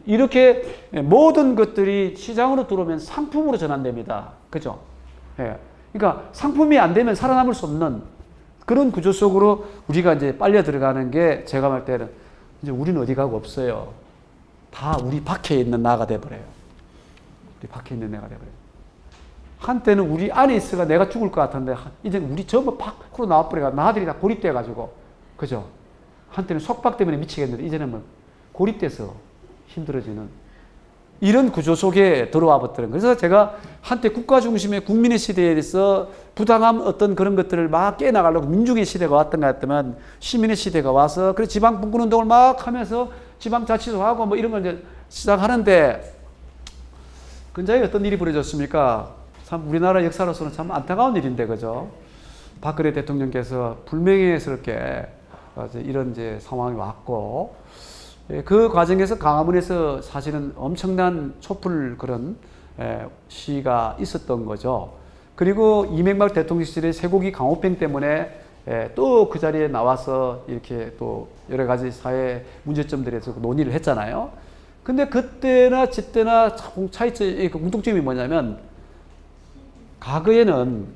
이렇게 모든 것들이 시장으로 들어오면 상품으로 전환됩니다. 그죠? 예. 그러니까 상품이 안 되면 살아남을 수 없는 그런 구조 속으로 우리가 이제 빨려 들어가는 게 제가 볼 때는 이제 우리는 어디 가고 없어요. 다 우리 밖에 있는 나가 돼버려요. 우리 밖에 있는 내가 돼버려요. 한때는 우리 안에 있어가 내가 죽을 것 같은데 이제 우리 전부 밖으로 나와버려가 나들이 다 고립돼가지고 그죠? 한때는 속박 때문에 미치겠는데 이제는 뭐 고립돼서 힘들어지는 이런 구조 속에 들어와 버렸더라고요. 그래서 제가 한때 국가 중심의 국민의 시대에서 부당한 어떤 그런 것들을 막 깨나가려고 민중의 시대가 왔던가 했더만 시민의 시대가 와서 그래서 지방 분권 운동을 막 하면서 지방자치도 하고 뭐 이런 걸 이제 시작하는데 근자에 어떤 일이 벌어졌습니까? 참 우리나라 역사로서는 참 안타까운 일인데 그죠? 박근혜 대통령께서 불명예스럽게 이런 이제 상황이 왔고 그 과정에서 강화문에서 사실은 엄청난 촛불 그런 시위가 있었던 거죠. 그리고 이명박 대통령 시절에 쇠고기 강호병 때문에 또 그 자리에 나와서 이렇게 또 여러 가지 사회 문제점들에 대해서 논의를 했잖아요. 근데 그때나 저때나 차이점이 공통점이 뭐냐면 과거에는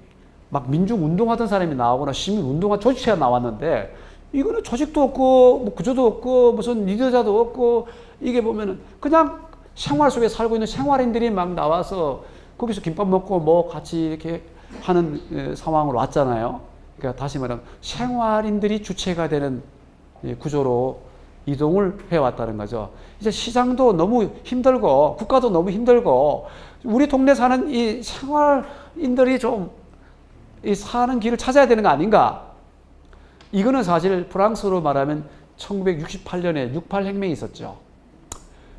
막 민중 운동하던 사람이 나오거나 시민 운동한 조직체가 나왔는데 이거는 조직도 없고 뭐 구조도 없고 무슨 리더자도 없고 이게 보면은 그냥 생활 속에 살고 있는 생활인들이 막 나와서 거기서 김밥 먹고 뭐 같이 이렇게 하는 상황으로 왔잖아요. 그러니까 다시 말하면 생활인들이 주체가 되는 구조로 이동을 해왔다는 거죠. 이제 시장도 너무 힘들고 국가도 너무 힘들고 우리 동네 사는 이 생활인들이 좀 이 사는 길을 찾아야 되는 거 아닌가? 이거는 사실 프랑스로 말하면 1968년에 68혁명이 있었죠.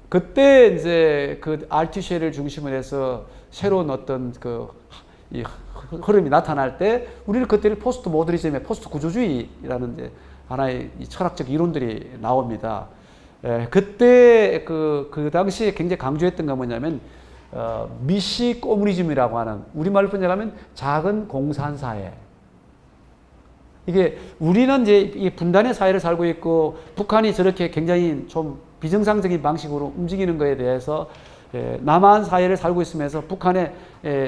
그때 이제 그 알투시에를 중심으로 해서 새로운 어떤 이 흐름이 나타날 때 우리는 그때를 포스트 모더니즘의 포스트 구조주의라는 이제 하나의 이 철학적 이론들이 나옵니다. 그때 그 당시에 굉장히 강조했던 건 뭐냐면 미시 코뮤니즘이라고 하는, 우리말로 번역하면 작은 공산사회. 이게 우리는 이제 이 분단의 사회를 살고 있고 북한이 저렇게 굉장히 좀 비정상적인 방식으로 움직이는 것에 대해서 남한 사회를 살고 있으면서 북한의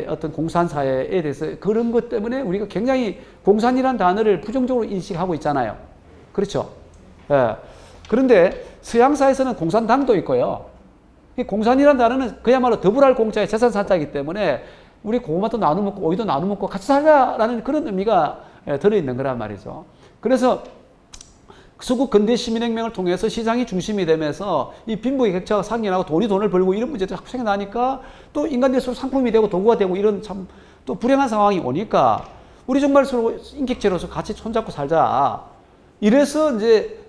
어떤 공산사회에 대해서 그런 것 때문에 우리가 굉장히 공산이라는 단어를 부정적으로 인식하고 있잖아요. 그렇죠? 그런데 서양사에서는 공산당도 있고요. 이 공산이라는 단어는 그야말로 더불할 공짜의 재산산자이기 때문에 우리 고구마도 나눠 먹고 오이도 나눠 먹고 같이 살자라는 그런 의미가 들어있는 거란 말이죠. 그래서 서구 근대 시민혁명을 통해서 시장이 중심이 되면서 이 빈부의 격차가 상연하고 돈을 벌고 이런 문제들이 자꾸 생겨나니까 또 인간들이 서로 상품이 되고 도구가 되고 이런 참 또 불행한 상황이 오니까 우리 정말 서로 인격체로서 같이 손잡고 살자. 이래서 이제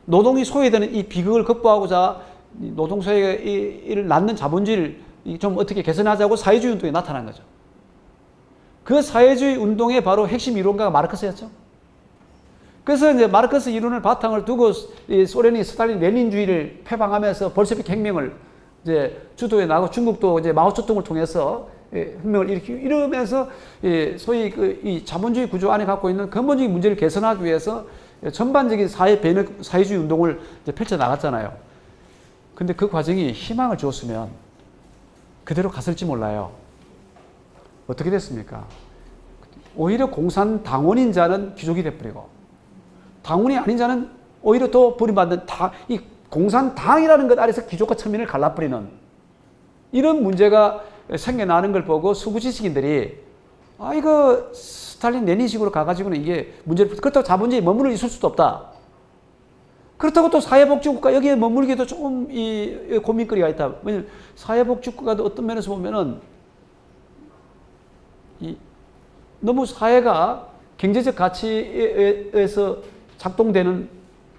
노동이 소외되는 이 비극을 극복하고자 노동소외를 낳는 자본주의를 좀 어떻게 개선하자고 사회주의 운동이 나타난 거죠. 그 사회주의 운동의 바로 핵심 이론가가 마르크스였죠. 그래서 이제 마르크스 이론을 바탕을 두고 소련이 스탈린 레닌주의를 표방하면서 볼셰비크 혁명을 이제 주도해 나가고 중국도 이제 마오쩌둥을 통해서 혁명을 일으키고 이러면서 소위 이 자본주의 구조 안에 갖고 있는 근본적인 문제를 개선하기 위해서 전반적인 사회주의 운동을 이제 펼쳐 나갔잖아요. 근데 그 과정이 희망을 주었으면 그대로 갔을지 몰라요. 어떻게 됐습니까? 오히려 공산당원인 자는 귀족이 돼버리고 당원이 아닌 자는 오히려 더 버림받는 이 공산당이라는 것 아래서 귀족과 천민을 갈라버리는 이런 문제가 생겨나는 걸 보고 서구 지식인들이 이거 스탈린 레닌식으로 가가지고는 이게 문제를, 그렇다고 자본주의에 머물러 있을 수도 없다. 그렇다고 또 사회복지국가 여기에 머물기도 조금 이 고민거리가 있다. 왜냐면 사회복지국가도 어떤 면에서 보면은 너무 사회가 경제적 가치에서 작동되는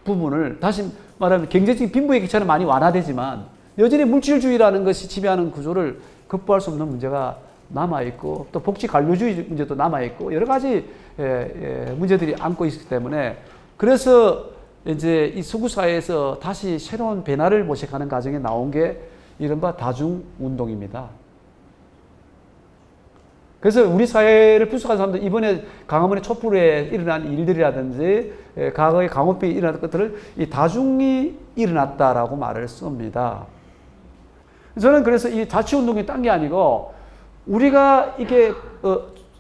부분을, 다시 말하면 경제적인 빈부의 격차는 많이 완화되지만 여전히 물질주의라는 것이 지배하는 구조를 극복할 수 없는 문제가 남아있고 또 복지 관료주의 문제도 남아있고 여러 가지 문제들이 안고 있기 때문에, 그래서 이제 이 서구 사회에서 다시 새로운 변화를 모색하는 과정에 나온 게 이른바 다중운동입니다. 그래서 우리 사회를 분석한 사람들, 이번에 강화문의 촛불에 일어난 일들이라든지 과거의 강원병에 일어난 것들을 이 다중이 일어났다라고 말을 씁니다. 저는 그래서 이 자치운동이 딴 게 아니고 우리가 이게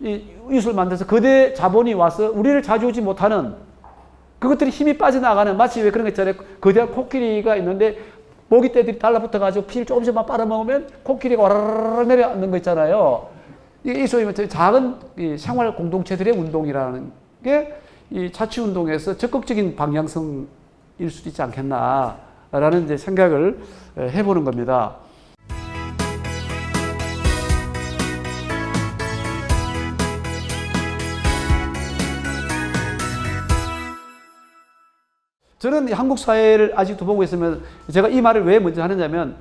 이웃을 만들어서 거대 자본이 와서 우리를 자주오지 못하는 그것들이 힘이 빠져나가는, 마치 왜 그런 거 있잖아요. 거대한 코끼리가 있는데 모기떼들이 달라붙어가지고 피를 조금씩만 빨아먹으면 코끼리가 와라라라 내려앉는 거 있잖아요. 이 소위 작은 생활 공동체들의 운동이라는 게 이 자치운동에서 적극적인 방향성일 수도 있지 않겠나라는 이제 생각을 해보는 겁니다. 저는 한국 사회를 아직도 보고 있으면 제가 이 말을 왜 먼저 하느냐면,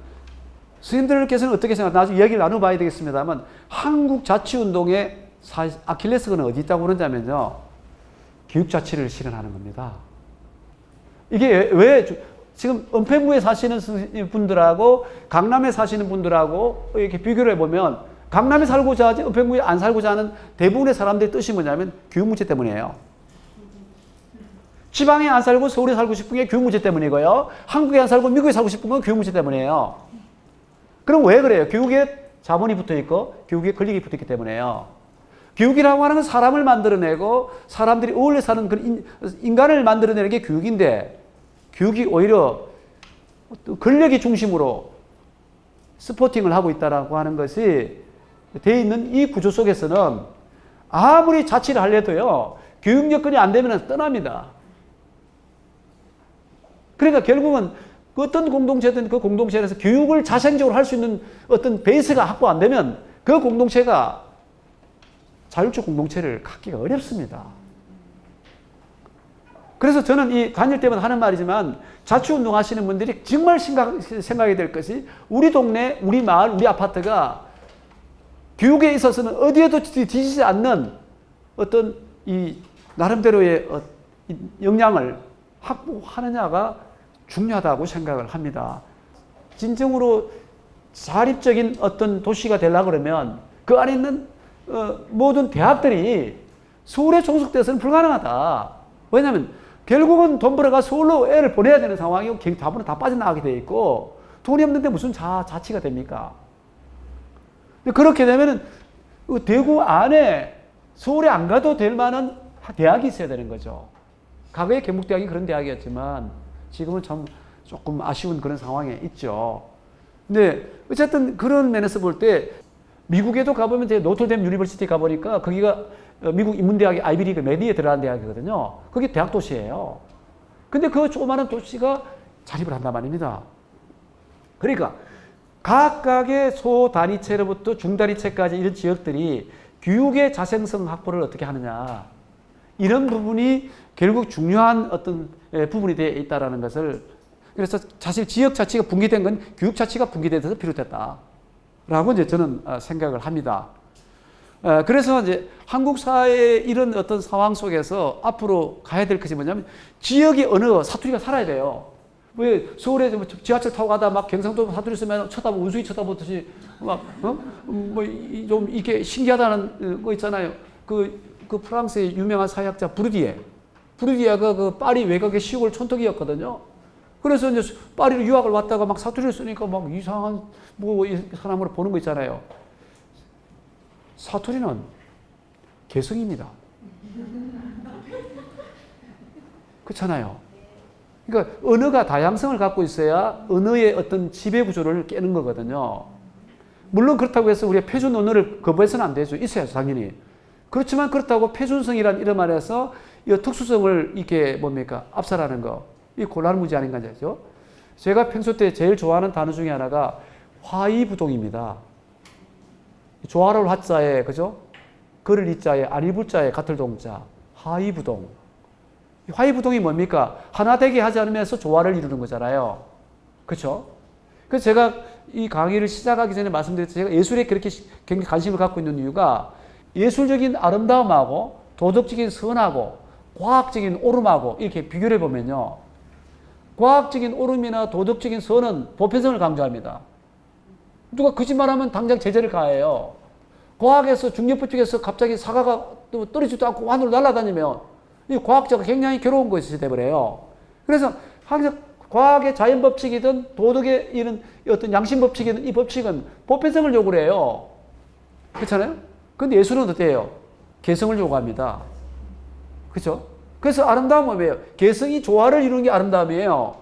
스님들께서는 어떻게 생각하나 나중에 이야기를 나눠봐야 되겠습니다만, 한국 자치운동의 아킬레스건은 어디 있다고 그러냐면요, 교육자치를 실현하는 겁니다. 이게 왜 지금 은평구에 사시는 분들하고 강남에 사시는 분들하고 이렇게 비교를 해보면 강남에 살고자 하지 은평구에 안 살고자 하는 대부분의 사람들의 뜻이 뭐냐면 교육 문제 때문이에요. 지방에 안 살고 서울에 살고 싶은 게 교육 문제 때문이고요. 한국에 안 살고 미국에 살고 싶은 건 교육 문제 때문이에요. 그럼 왜 그래요? 교육에 자본이 붙어 있고 교육에 권력이 붙어 있기 때문에요. 교육이라고 하는 건 사람을 만들어내고 사람들이 어울려 사는 그런 인간을 만들어내는 게 교육인데, 교육이 오히려 권력이 중심으로 스포팅을 하고 있다라고 하는 것이 되어 있는 이 구조 속에서는 아무리 자치를 하려도요, 교육 여건이 안 되면 떠납니다. 그러니까 결국은 어떤 공동체든 그 공동체에서 교육을 자생적으로 할 수 있는 어떤 베이스가 확보 안 되면 그 공동체가 자율적 공동체를 갖기가 어렵습니다. 그래서 저는 이 다닐 때마다 하는 말이지만 자치운동 하시는 분들이 정말 생각이 될 것이 우리 동네, 우리 마을, 우리 아파트가 교육에 있어서는 어디에도 뒤지지 않는 어떤 이 나름대로의 역량을 확보하느냐가 중요하다고 생각을 합니다. 진정으로 자립적인 어떤 도시가 되려고 그러면 그 안에 있는 모든 대학들이 서울에 종속돼서는 불가능하다. 왜냐하면 결국은 돈 벌어가 서울로 애를 보내야 되는 상황이고 자본은 다 빠져나가게 돼 있고 돈이 없는데 무슨 자치가 됩니까? 그렇게 되면은 대구 안에 서울에 안 가도 될 만한 대학이 있어야 되는 거죠. 과거에 경북대학이 그런 대학이었지만 지금은 참 조금 아쉬운 그런 상황에 있죠. 근데 어쨌든 그런 면에서 볼 때 미국에도 가보면 노틀댐 유니버시티 가보니까 거기가 미국 인문대학의 아이비리그 메디에 들어가는 대학이거든요. 그게 대학 도시예요. 근데 그 조그마한 도시가 자립을 한단 말입니다. 그러니까 각각의 소단위체로부터 중단위체까지 이런 지역들이 교육의 자생성 확보를 어떻게 하느냐. 이런 부분이 결국 중요한 어떤 부분이 되어 있다는 것을 그래서 사실 지역 자치가 붕괴된 건 교육 자치가 붕괴돼서 비롯됐다. 라고 이제 저는 생각을 합니다. 그래서 이제 한국 사회의 이런 어떤 상황 속에서 앞으로 가야 될 것이 뭐냐면 지역의 어느 사투리가 살아야 돼요. 왜 서울에 지하철 타고 가다 막 경상도 사투리 쓰면 쳐다보고 운수이 쳐다보듯이 막 뭐 좀 이게 신기하다는 거 있잖아요. 그 프랑스의 유명한 사회학자 부르디에가 그 파리 외곽의 시골 촌떡이었거든요. 그래서 이제 파리로 유학을 왔다가 막 사투리를 쓰니까 막 이상한 뭐 사람으로 보는 거 있잖아요. 사투리는 개성입니다. 그렇잖아요. 그러니까 언어가 다양성을 갖고 있어야 언어의 어떤 지배 구조를 깨는 거거든요. 물론 그렇다고 해서 우리가 표준 언어를 거부해서는 안 되죠. 있어야죠, 당연히. 그렇지만 그렇다고 표준성이란 이름 안에서 이 특수성을 이렇게 뭡니까? 압살하는 거. 이 곤란무지 아닌가 하죠. 제가 평소 때 제일 좋아하는 단어 중에 하나가 화이부동입니다. 조화로울 화자에, 그죠? 걸을 이자에, 안일부자에, 같을 동자. 화이부동. 화이부동이 뭡니까? 하나 되게 하지 않으면서 조화를 이루는 거잖아요. 그렇죠? 그래서 제가 이 강의를 시작하기 전에 말씀드렸듯이 제가 예술에 그렇게 굉장히 관심을 갖고 있는 이유가 예술적인 아름다움하고 도덕적인 선하고 과학적인 오름하고 이렇게 비교를 해보면요. 과학적인 오름이나 도덕적인 선은 보편성을 강조합니다. 누가 거짓말하면 당장 제재를 가해요. 과학에서 중력법칙에서 갑자기 사과가 또 떨어지지도 않고 하늘로 날아다니면 이 과학자가 굉장히 괴로운 것이 되버려요. 그래서 항상 과학의 자연법칙이든 도덕의 이런 어떤 양심법칙이든 이 법칙은 보편성을 요구를 해요. 그렇잖아요? 근데 예술은 어때요? 개성을 요구합니다. 그렇죠? 그래서 아름다움은 뭐예요? 개성이 조화를 이루는 게 아름다움이에요.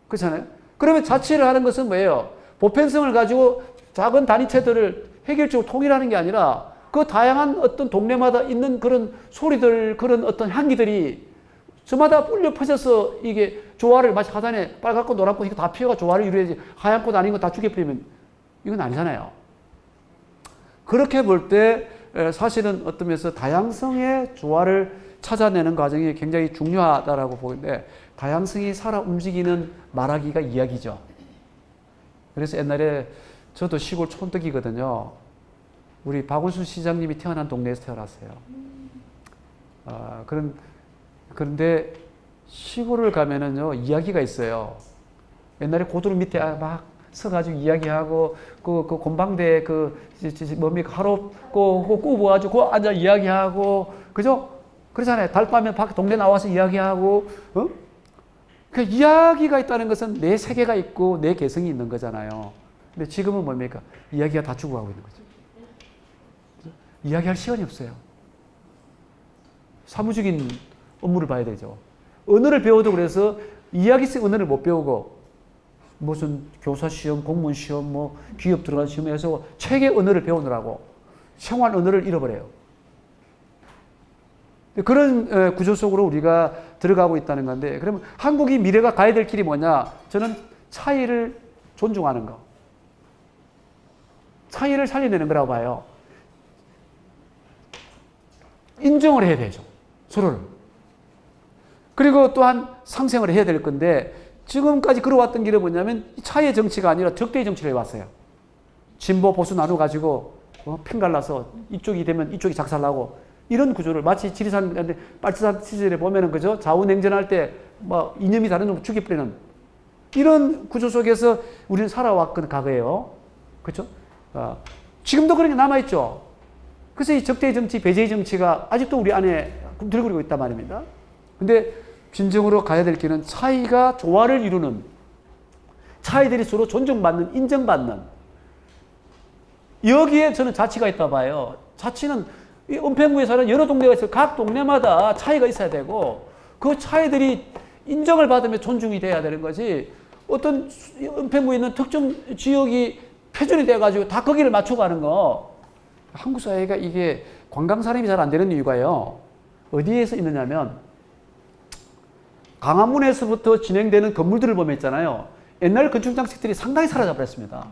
그렇잖아요? 그러면 자치를 하는 것은 뭐예요? 보편성을 가지고 작은 단위체들을 해결적으로 통일하는 게 아니라 그 다양한 어떤 동네마다 있는 그런 소리들, 그런 어떤 향기들이 저마다 울려 퍼져서 이게 조화를 마치 하단에 빨갛고 노랗고 이거 다 피어가 조화를 이루어야지 하얀 꽃 아닌 거 다 죽여버리면 이건 아니잖아요. 그렇게 볼 때 사실은 어떤 면에서 다양성의 조화를 찾아내는 과정이 굉장히 중요하다라고 보는데 다양성이 살아 움직이는 말하기가 이야기죠. 그래서 옛날에 저도 시골 촌떡이거든요. 우리 박원순 시장님이 태어난 동네에서 태어났어요. 그런데 시골을 가면은요, 이야기가 있어요. 옛날에 고도로 밑에 막 서가지고 이야기하고, 그 곤방대에 뭡니까, 하루 꼬부어가지고 앉아 이야기하고, 그죠? 그러잖아요. 달밤에 밖에 동네 나와서 이야기하고, 그 이야기가 있다는 것은 내 세계가 있고 내 개성이 있는 거잖아요. 근데 지금은 뭡니까? 이야기가 다 죽어가고 있는 거죠. 이야기할 시간이 없어요. 사무적인 업무를 봐야 되죠. 언어를 배워도 그래서 이야기식 언어를 못 배우고 무슨 교사 시험, 공무원 시험, 뭐 기업 들어간 시험에서 책의 언어를 배우느라고 생활 언어를 잃어버려요. 그런 구조 속으로 우리가 들어가고 있다는 건데, 그러면 한국이 미래가 가야 될 길이 뭐냐? 저는 차이를 존중하는 거. 차이를 살려내는 거라고 봐요. 인정을 해야 되죠. 서로를. 그리고 또한 상생을 해야 될 건데 지금까지 걸어왔던 길은 뭐냐면 차이의 정치가 아니라 적대의 정치를 해왔어요. 진보 보수 나눠가지고 편 갈라서 이쪽이 되면 이쪽이 작살나고 이런 구조를 마치 지리산 빨치산 시절에 보면은 그죠? 좌우냉전할 때 뭐 이념이 다른 놈 죽여버리는 이런 구조 속에서 우리는 살아왔건 과거에요. 그렇죠? 지금도 그런 게 남아있죠. 그래서 이 적대의 정치, 배제의 정치가 아직도 우리 안에 들끓고 있단 말입니다. 근데 진정으로 가야 될 길은 차이가 조화를 이루는, 차이들이 서로 존중받는, 인정받는, 여기에 저는 자치가 있다 봐요. 자치는 이 은평구에 사는 여러 동네가 있어요. 각 동네마다 차이가 있어야 되고 그 차이들이 인정을 받으며 존중이 돼야 되는 거지. 어떤 은평구에 있는 특정 지역이 표준이 돼가지고 다 거기를 맞춰가는 거. 한국 사회가 이게 관광 산업이 잘 안 되는 이유가요. 어디에서 있느냐면 광화문에서부터 진행되는 건물들을 보면 있잖아요. 옛날 건축 장식들이 상당히 사라져 버렸습니다.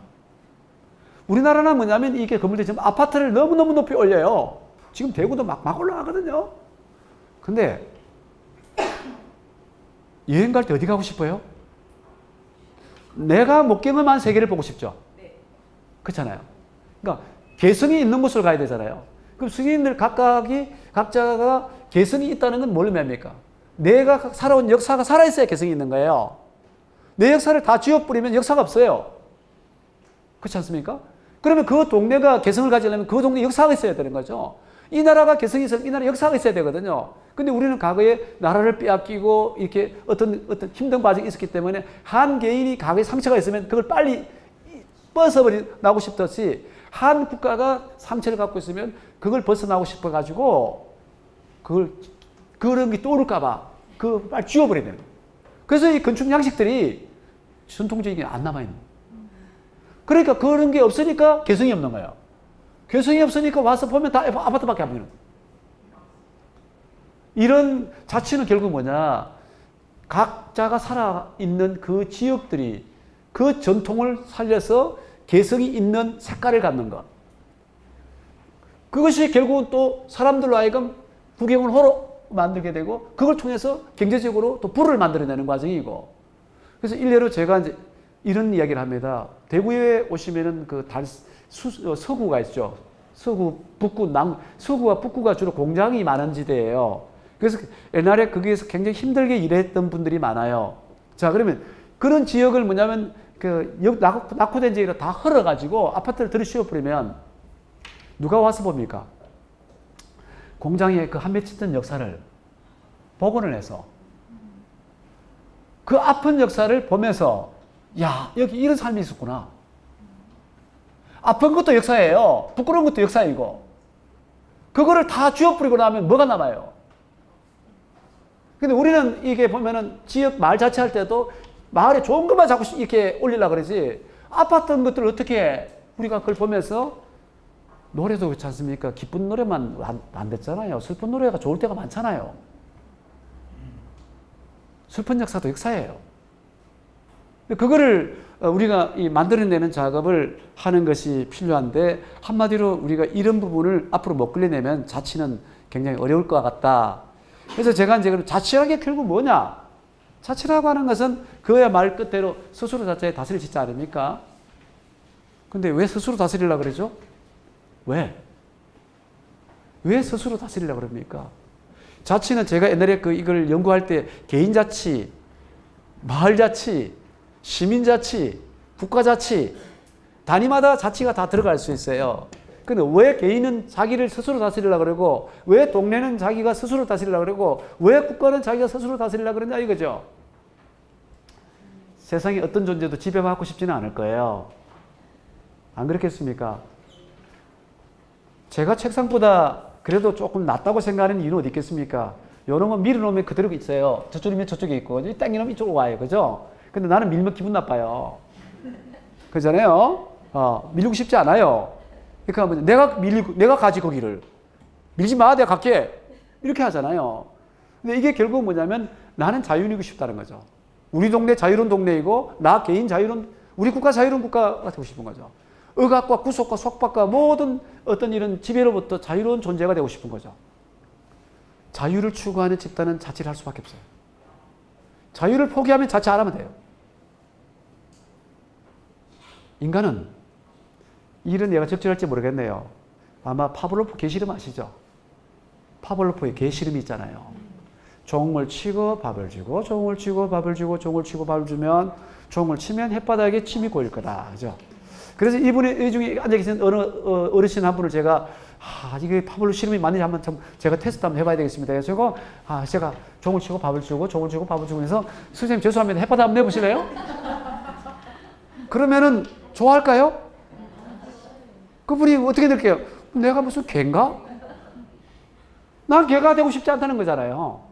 우리나라는 뭐냐면 이게 건물들이 지금 아파트를 너무너무 높이 올려요. 지금 대구도 막 올라가거든요. 근데 여행 갈 때 어디 가고 싶어요? 내가 못 경험한 세계를 보고 싶죠. 그렇잖아요. 그러니까 개성이 있는 곳을 가야 되잖아요. 그럼 승인들 각자가 개성이 있다는 건 뭘 의미합니까? 내가 살아온 역사가 살아있어야 개성이 있는 거예요. 내 역사를 다 지워버리면 역사가 없어요. 그렇지 않습니까? 그러면 그 동네가 개성을 가지려면 그 동네 역사가 있어야 되는 거죠. 이 나라가 개성이 있으면 이 나라 역사가 있어야 되거든요. 근데 우리는 과거에 나라를 빼앗기고 이렇게 어떤 힘든 과정이 있었기 때문에 한 개인이 과거에 상처가 있으면 그걸 빨리 벗어나고 싶듯이 한 국가가 상처를 갖고 있으면 그걸 벗어나고 싶어가지고 그런 게 떠오를까봐 그걸 빨리 지워버려야 되는 거예요. 그래서 이 건축 양식들이 전통적인 게 안 남아있는 거예요. 그러니까 그런 게 없으니까 개성이 없는 거예요. 개성이 없으니까 와서 보면 다 아파트밖에 안 보이는 거예요. 이런 자치는 결국 뭐냐. 각자가 살아있는 그 지역들이 그 전통을 살려서 개성이 있는 색깔을 갖는 것. 그것이 결국은 또 사람들로 하여금 구경을 하러 만들게 되고 그걸 통해서 경제적으로 또 부를 만들어내는 과정이고. 그래서 일례로 제가 이제 이런 이야기를 합니다. 대구에 오시면은 그 서구가 있죠. 서구, 북구, 서구와 북구가 주로 공장이 많은 지대예요. 그래서 옛날에 거기에서 굉장히 힘들게 일했던 분들이 많아요. 자, 그러면 그런 지역을 뭐냐면 낙후된 지역을 다 헐어가지고 아파트를 들이씌워버리면 누가 와서 봅니까? 공장의 그 한 며칠 전 역사를 복원을 해서 그 아픈 역사를 보면서 야, 여기 이런 삶이 있었구나. 아픈 것도 역사예요. 부끄러운 것도 역사이고. 그거를 다 쥐어뿌리고 나면 뭐가 남아요? 근데 우리는 이게 보면은 지역 마을 자체할 때도 마을에 좋은 것만 자꾸 이렇게 올리려고 그러지. 아팠던 것들을 어떻게 우리가 그걸 보면서 노래도 그렇지 않습니까? 기쁜 노래만 안 됐잖아요. 슬픈 노래가 좋을 때가 많잖아요. 슬픈 역사도 역사예요. 그거를 우리가 만들어내는 작업을 하는 것이 필요한데 한마디로 우리가 이런 부분을 앞으로 못 끌려내면 자치는 굉장히 어려울 것 같다. 그래서 제가 이제 그럼 자치라는 게 결국 뭐냐? 자치라고 하는 것은 그야 말 끝대로 스스로 자체에 다스릴 짓지 아닙니까? 근데 왜 스스로 다스리려고 그러죠? 왜? 왜 스스로 다스리려고 그럽니까? 자치는 제가 옛날에 이걸 연구할 때 개인자치, 마을자치, 시민자치, 국가자치, 단위마다 자치가 다 들어갈 수 있어요. 근데 왜 개인은 자기를 스스로 다스리려고 그러고, 왜 동네는 자기가 스스로 다스리려고 그러고, 왜 국가는 자기가 스스로 다스리려고 그러냐 이거죠. 세상에 어떤 존재도 지배받고 싶지는 않을 거예요. 안 그렇겠습니까? 제가 책상보다 그래도 조금 낫다고 생각하는 이유는 어디 있겠습니까? 요런 거 밀어놓으면 그대로 있어요. 저쪽이면 저쪽에 있고, 당기면 이쪽으로 와요. 그죠? 근데 나는 밀면 기분 나빠요. 그잖아요? 밀리고 싶지 않아요. 그러니까 내가 가지 거기를. 밀지 마, 내가 갈게. 이렇게 하잖아요. 근데 이게 결국 뭐냐면 나는 자유이고 싶다는 거죠. 우리 동네 자유로운 동네이고, 나 개인 자유로운, 우리 국가 자유로운 국가가 되고 싶은 거죠. 억압과 구속과 속박과 모든 어떤 이런 지배로부터 자유로운 존재가 되고 싶은 거죠. 자유를 추구하는 집단은 자치를 할 수밖에 없어요. 자유를 포기하면 자치 안 하면 돼요. 인간은 이런 얘가 적절할지 모르겠네요. 아마 파블로프 개시름 아시죠? 파블로프의 개시름이 있잖아요. 종을 치고 밥을 주고 종을 치고 밥을 주고 종을 치고 밥을 주면 종을 치면 햇바닥에 침이 고일 거다. 그죠? 그래서 이분의 이 중에 앉아 계신 어르신 한 분을 제가 이게 파블로 시름이 맞는지 한번 제가 테스트 한번 해봐야 되겠습니다. 그래서 제가 종을 치고 밥을 주고 종을 치고 밥을 주고 해서 선생님 죄송합니다. 햇바닥 한번 내보실래요? 그러면은 좋아할까요? 그분이 어떻게 될게요? 내가 무슨 개인가? 난 개가 되고 싶지 않다는 거잖아요.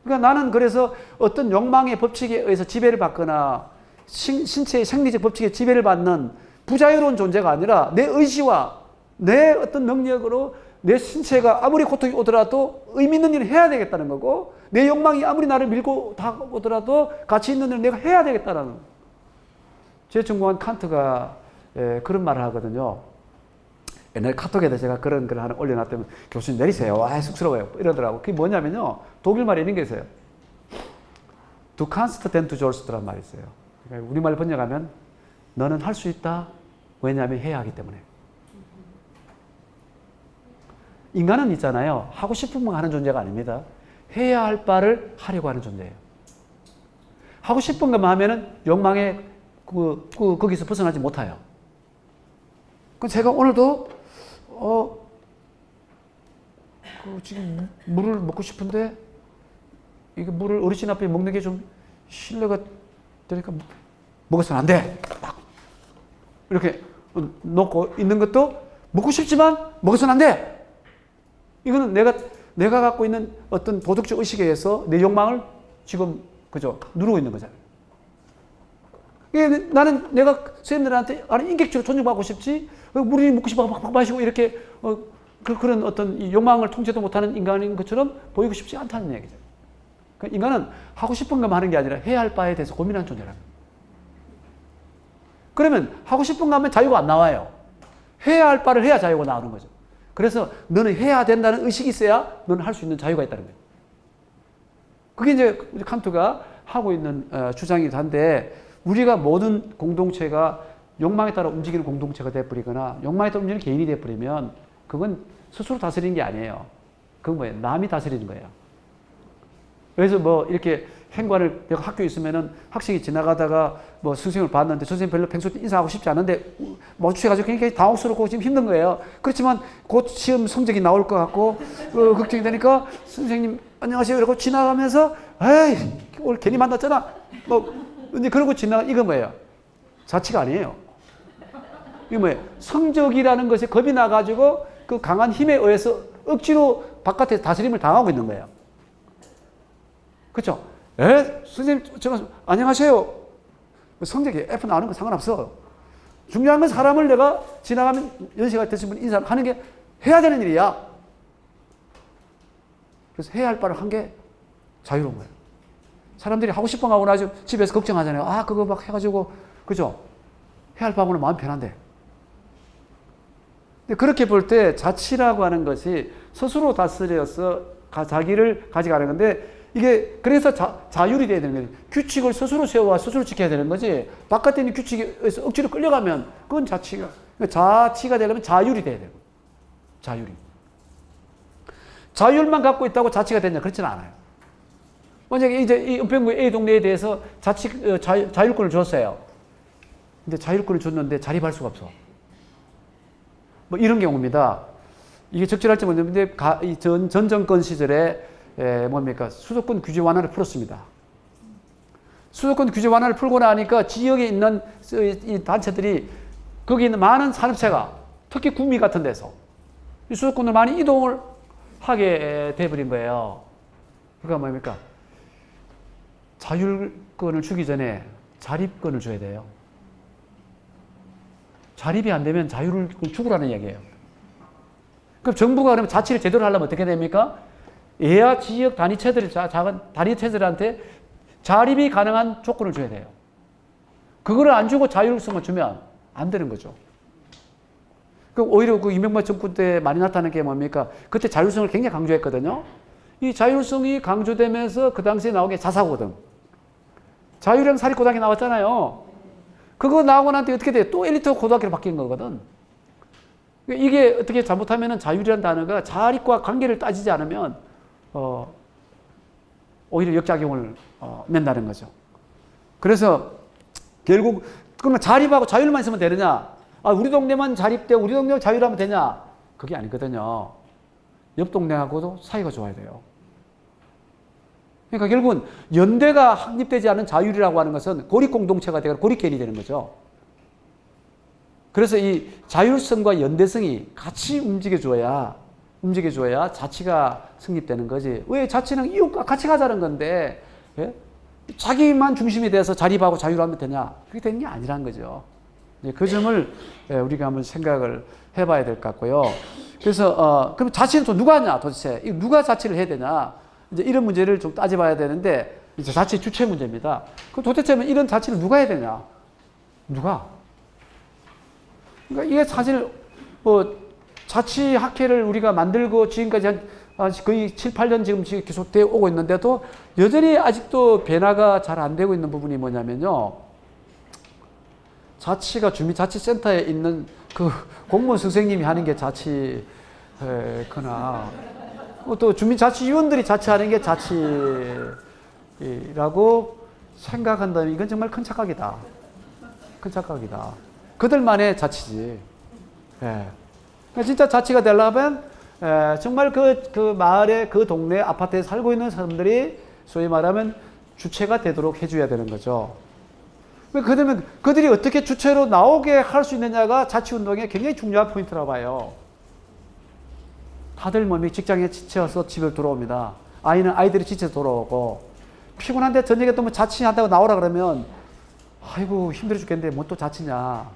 그러니까 나는 그래서 어떤 욕망의 법칙에 의해서 지배를 받거나 신체의 생리적 법칙에 지배를 받는 부자유로운 존재가 아니라 내 의지와 내 어떤 능력으로 내 신체가 아무리 고통이 오더라도 의미 있는 일을 해야 되겠다는 거고 내 욕망이 아무리 나를 밀고 다오더라도 가치 있는 일을 내가 해야 되겠다는 제 전공한 칸트가 그런 말을 하거든요. 옛날 카톡에다 제가 그런 걸 하나 올려놨더니 교수님 내리세요. 와 쑥스러워요. 이러더라고. 그게 뭐냐면요. 독일 말에 있는 게 있어요. Du kannst denn du sollst라는 말이 있어요. 그러니까 우리말 번역하면 너는 할 수 있다. 왜냐하면 해야 하기 때문에. 인간은 있잖아요. 하고 싶은 만 하는 존재가 아닙니다. 해야 할 바를 하려고 하는 존재예요. 하고 싶은 것만 하면은 욕망에 거기서 벗어나지 못해요. 그럼 제가 오늘도 지금 물을 먹고 싶은데 이게 물을 어르신 앞에 먹는 게 좀 신뢰가 되니까 먹어서는 안 돼. 딱 이렇게 놓고 있는 것도 먹고 싶지만 먹어서는 안 돼. 이거는 내가 갖고 있는 어떤 도덕적 의식에 의해서 내 욕망을 지금 그죠 누르고 있는 거잖아요. 나는 내가 선생님들한테 인격적으로 존중받고 싶지 물이 먹고 싶어 막 마시고 이렇게 그런 어떤 이 욕망을 통제도 못하는 인간인 것처럼 보이고 싶지 않다는 얘기죠. 그러니까 인간은 하고 싶은 것만 하는 게 아니라 해야 할 바에 대해서 고민하는 존재라는 거예요. 그러면 하고 싶은 거 하면 자유가 안 나와요. 해야 할 바를 해야 자유가 나오는 거죠. 그래서 너는 해야 된다는 의식이 있어야 너는 할 수 있는 자유가 있다는 거예요. 그게 이제 칸트가 하고 있는 주장이기도 한데 우리가 모든 공동체가 욕망에 따라 움직이는 공동체가 되어버리거나 욕망에 따라 움직이는 개인이 되어버리면 그건 스스로 다스리는 게 아니에요. 그건 뭐예요? 남이 다스리는 거예요. 그래서 뭐 이렇게 행관을 내가 학교에 있으면은 학생이 지나가다가 뭐 선생님을 봤는데 선생님 별로 평소에 인사하고 싶지 않은데 마주쳐가지고 굉장히 당혹스럽고 지금 힘든 거예요. 그렇지만 곧 시험 성적이 나올 것 같고 걱정이 되니까 선생님 안녕하세요 이러고 지나가면서 에이 오늘 괜히 만났잖아 뭐 근데 그러고 이건 뭐예요? 자치가 아니에요. 이게 뭐예요? 성적이라는 것에 겁이 나가지고 그 강한 힘에 의해서 억지로 바깥에 다스림을 당하고 있는 거예요. 그렇죠? 선생님, 제가 안녕하세요. 성적이 F 나오는 거 상관없어. 중요한 건 사람을 내가 지나가면 연세가 됐으면 분 인사하는 게 해야 되는 일이야. 그래서 해야 할 바를 한 게 자유로운 거예요. 사람들이 하고 싶은 거 하고 나서 집에서 걱정하잖아요. 그거 막 해가지고, 그죠? 해야 할 바보는 마음 편한데. 근데 그렇게 볼 때 자치라고 하는 것이 스스로 다스려서 자기를 가져가는 건데, 이게 그래서 자율이 돼야 되는 거예요. 규칙을 스스로 세워와 스스로 지켜야 되는 거지. 바깥에 있는 규칙에 의해서 억지로 끌려가면 그건 자치가 되려면 자율이 돼야 되고. 자율만 갖고 있다고 자치가 되냐? 그렇지는 않아요. 만약에 이제 이 은평구 A 동네에 대해서 자율권을 줬어요. 근데 자율권을 줬는데 자립할 수가 없어. 뭐 이런 경우입니다. 이게 적절할지 모르겠는데 전 정권 시절에 수도권 규제 완화를 풀었습니다. 수도권 규제 완화를 풀고 나니까 지역에 있는 이 단체들이 거기 있는 많은 산업체가 특히 구미 같은 데서 이 수도권을 많이 이동을 하게 돼버린 거예요. 그러니까 뭡니까? 자율권을 주기 전에 자립권을 줘야 돼요. 자립이 안 되면 자율을 주고라는 얘기예요. 그럼 정부가 그러면 자치를 제대로 하려면 어떻게 됩니까? 예하 지역 단위체들, 작은 단위체들한테 자립이 가능한 조건을 줘야 돼요. 그거를 안 주고 자율성을 주면 안 되는 거죠. 오히려 그 이명박 정부 때 많이 나타난 게 뭡니까? 그때 자율성을 굉장히 강조했거든요. 이 자율성이 강조되면서 그 당시에 나온 게 자사고등. 자유형 사립고등학교 나왔잖아요. 그거 나오고 난 뒤에 어떻게 돼? 또 엘리트 고등학교로 바뀐 거거든. 이게 어떻게 잘못하면은 자율이라는 단어가 자립과 관계를 따지지 않으면 오히려 역작용을 낸다는 거죠. 그래서 결국 그러면 자립하고 자율만 있으면 되느냐? 아, 우리 동네만 자립되고 우리 동네만 자율하면 되냐? 그게 아니거든요. 옆 동네하고도 사이가 좋아야 돼요. 그러니까 결국은 연대가 확립되지 않은 자율이라고 하는 것은 고립공동체가 되고 고립개인이 되는 거죠. 그래서 이 자율성과 연대성이 같이 움직여줘야 자치가 성립되는 거지. 왜 자치는 이웃과 같이 가자는 건데, 예? 자기만 중심이 돼서 자립하고 자율하면 되냐? 그게 되는 게 아니라는 거죠. 그 점을 우리가 한번 생각을 해봐야 될 것 같고요. 그래서 그럼 자치는 또 누가 하냐 도대체? 누가 자치를 해야 되냐? 이제 이런 문제를 좀 따져봐야 되는데 이제 자치 주체 문제입니다. 그럼 도대체 이런 자치를 누가 해야 되냐? 누가? 그러니까 이게 사실 자치학회를 우리가 만들고 지금까지 한 거의 7, 8년 지금 계속되어 오고 있는데도 여전히 아직도 변화가 잘 안 되고 있는 부분이 뭐냐면요. 자치가 주민자치센터에 있는 그 공무원 선생님이 하는 게 자치거나 또 주민자치위원들이 자치하는 게 자치라고 생각한다면 이건 정말 큰 착각이다. 큰 착각이다. 그들만의 자치지. 예. 진짜 자치가 되려면 정말 그 마을에 그 동네 아파트에 살고 있는 사람들이 소위 말하면 주체가 되도록 해줘야 되는 거죠. 그러면 그들이 어떻게 주체로 나오게 할 수 있느냐가 자치운동의 굉장히 중요한 포인트라고 봐요. 다들 직장에 지쳐서 집에 들어옵니다. 아이들이 지쳐서 돌아오고 피곤한데 저녁에 또 자치한다고 나오라 그러면 아이고 힘들어 죽겠는데 뭐 또 자치냐.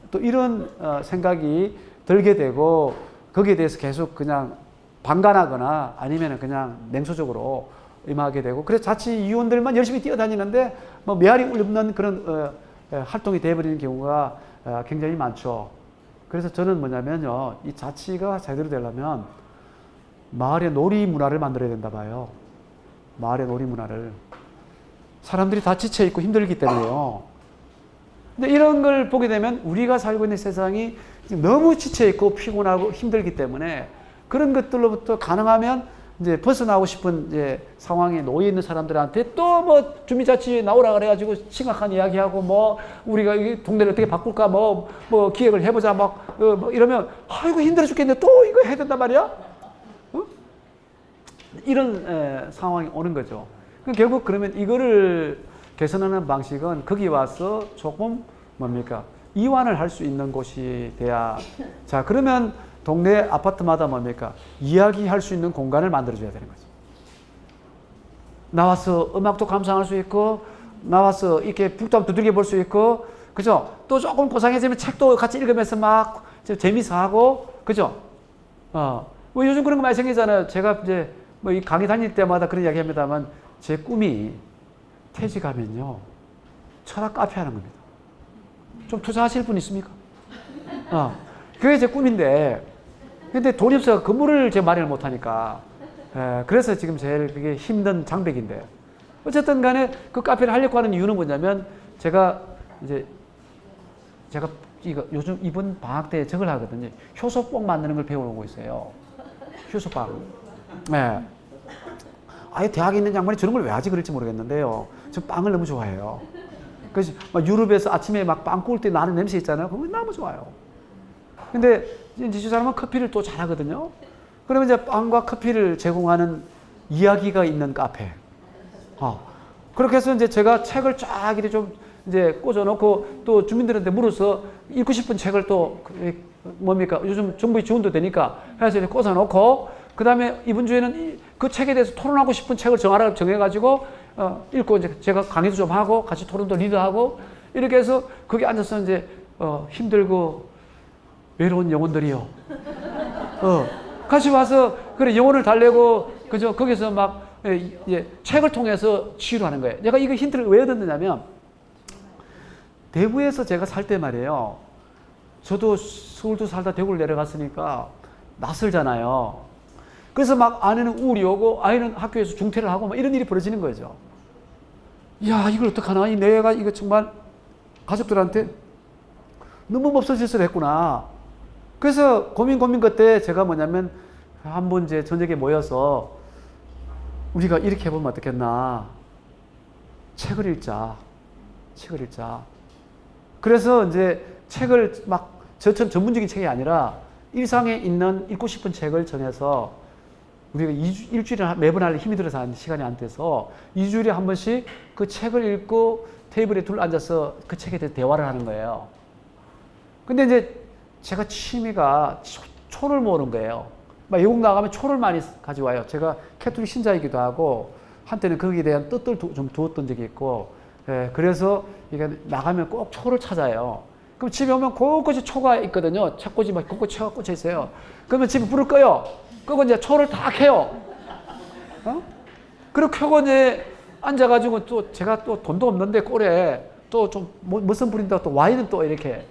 또 이런 생각이 들게 되고 거기에 대해서 계속 그냥 방관하거나 아니면 그냥 냉소적으로 임하게 되고 그래서 자치위원들만 열심히 뛰어다니는데 메아리 없는 그런 활동이 되어버리는 경우가 굉장히 많죠. 그래서 저는 뭐냐면요. 이 자치가 제대로 되려면 마을의 놀이 문화를 만들어야 된다 봐요. 마을의 놀이 문화를. 사람들이 다 지쳐있고 힘들기 때문에요. 근데 이런 걸 보게 되면 우리가 살고 있는 세상이 너무 지쳐있고 피곤하고 힘들기 때문에 그런 것들로부터 가능하면 이제 벗어나고 싶은 이제 상황에 놓여 있는 사람들한테 또 주민자치 나오라 그래가지고 심각한 이야기하고 우리가 이 동네를 어떻게 바꿀까 기획을 해보자 이러면 아이고 힘들어 죽겠네 또 이거 해야 된단 말이야? 이런 상황이 오는 거죠. 결국 그러면 이거를 개선하는 방식은 거기 와서 조금 이완을 할 수 있는 곳이 돼야 자 그러면 동네 아파트마다 이야기할 수 있는 공간을 만들어줘야 되는 거죠. 나와서 음악도 감상할 수 있고 나와서 이렇게 북도 한번 두들겨 볼 수 있고 그죠? 또 조금 고상해지면 책도 같이 읽으면서 재미있어 하고 그죠? 요즘 그런 거 많이 생기잖아요. 제가 이제 이 강의 다닐 때마다 그런 이야기 합니다만 제 꿈이 퇴직하면요. 철학 카페 하는 겁니다. 좀 투자하실 분 있습니까? 그게 제 꿈인데 근데 돈이 없어서 건물을 제가 마련을 못하니까 그래서 지금 제일 그게 힘든 장벽인데 어쨌든 간에 그 카페를 하려고 하는 이유는 뭐냐면 제가 요즘 이번 방학 때 저걸 하거든요. 효소뽕 만드는 걸 배우고 있어요. 효소빵. 네. 아예 대학에 있는 양반이 저런 걸 왜 하지 그럴지 모르겠는데요. 저 빵을 너무 좋아해요. 그래서 유럽에서 아침에 빵 구울 때 나는 냄새 있잖아요. 그거 너무 좋아요. 근데 이제 저 사람은 커피를 또 잘하거든요. 그러면 이제 빵과 커피를 제공하는 이야기가 있는 카페. 그렇게 해서 이제 제가 책을 쫙 이렇게 좀 이제 꽂아놓고 또 주민들한테 물어서 읽고 싶은 책을 또 요즘 정부의 지원도 되니까 해서 이렇게 꽂아놓고 그 다음에 이번 주에는 그 책에 대해서 토론하고 싶은 책을 정해가지고 읽고 이제 제가 강의도 좀 하고 같이 토론도 리드하고 이렇게 해서 거기 앉아서 이제 힘들고 외로운 영혼들이요. 같이 와서 그래 영혼을 달래고 그죠? 거기서 책을 통해서 치유를 하는 거예요. 내가 이거 힌트를 왜 얻었느냐면 대구에서 제가 살 때 말이에요. 저도 서울도 살다 대구를 내려갔으니까 낯설잖아요. 그래서 아내는 우울이 오고 아이는 학교에서 중퇴를 하고 이런 일이 벌어지는 거죠. 야, 이걸 어떡하나? 내가 이거 정말 가족들한테 너무 없어질을 했구나. 그래서 고민 그때 제가 뭐냐면 한번 이제 저녁에 모여서 우리가 이렇게 해보면 어떻겠나. 책을 읽자. 그래서 이제 책을 막 저처럼 전문적인 책이 아니라 일상에 있는 읽고 싶은 책을 정해서 우리가 일주일에 매번 할 힘이 들어서 하는 시간이 안 돼서 2주일에 한 번씩 그 책을 읽고 테이블에 둘 앉아서 그 책에 대해 대화를 하는 거예요. 근데 이제 제가 취미가 초를 모으는 거예요. 막 외국 나가면 초를 많이 가져와요. 제가 캐톨릭 신자이기도 하고 한때는 거기에 대한 뜻을 좀 두었던 적이 있고, 그래서 이게 나가면 꼭 초를 찾아요. 그럼 집에 오면 곳곳이 초가 있거든요. 책꽂이 막 곳곳 초가 꽂혀 있어요. 그러면 집에 불을 꺼요. 끄고 이제 초를 다 켜요. 그리고 켜고 이제 앉아가지고 또 제가 또 돈도 없는데 꼴에 또 좀 무슨 불인다고 또 와인은 또 이렇게.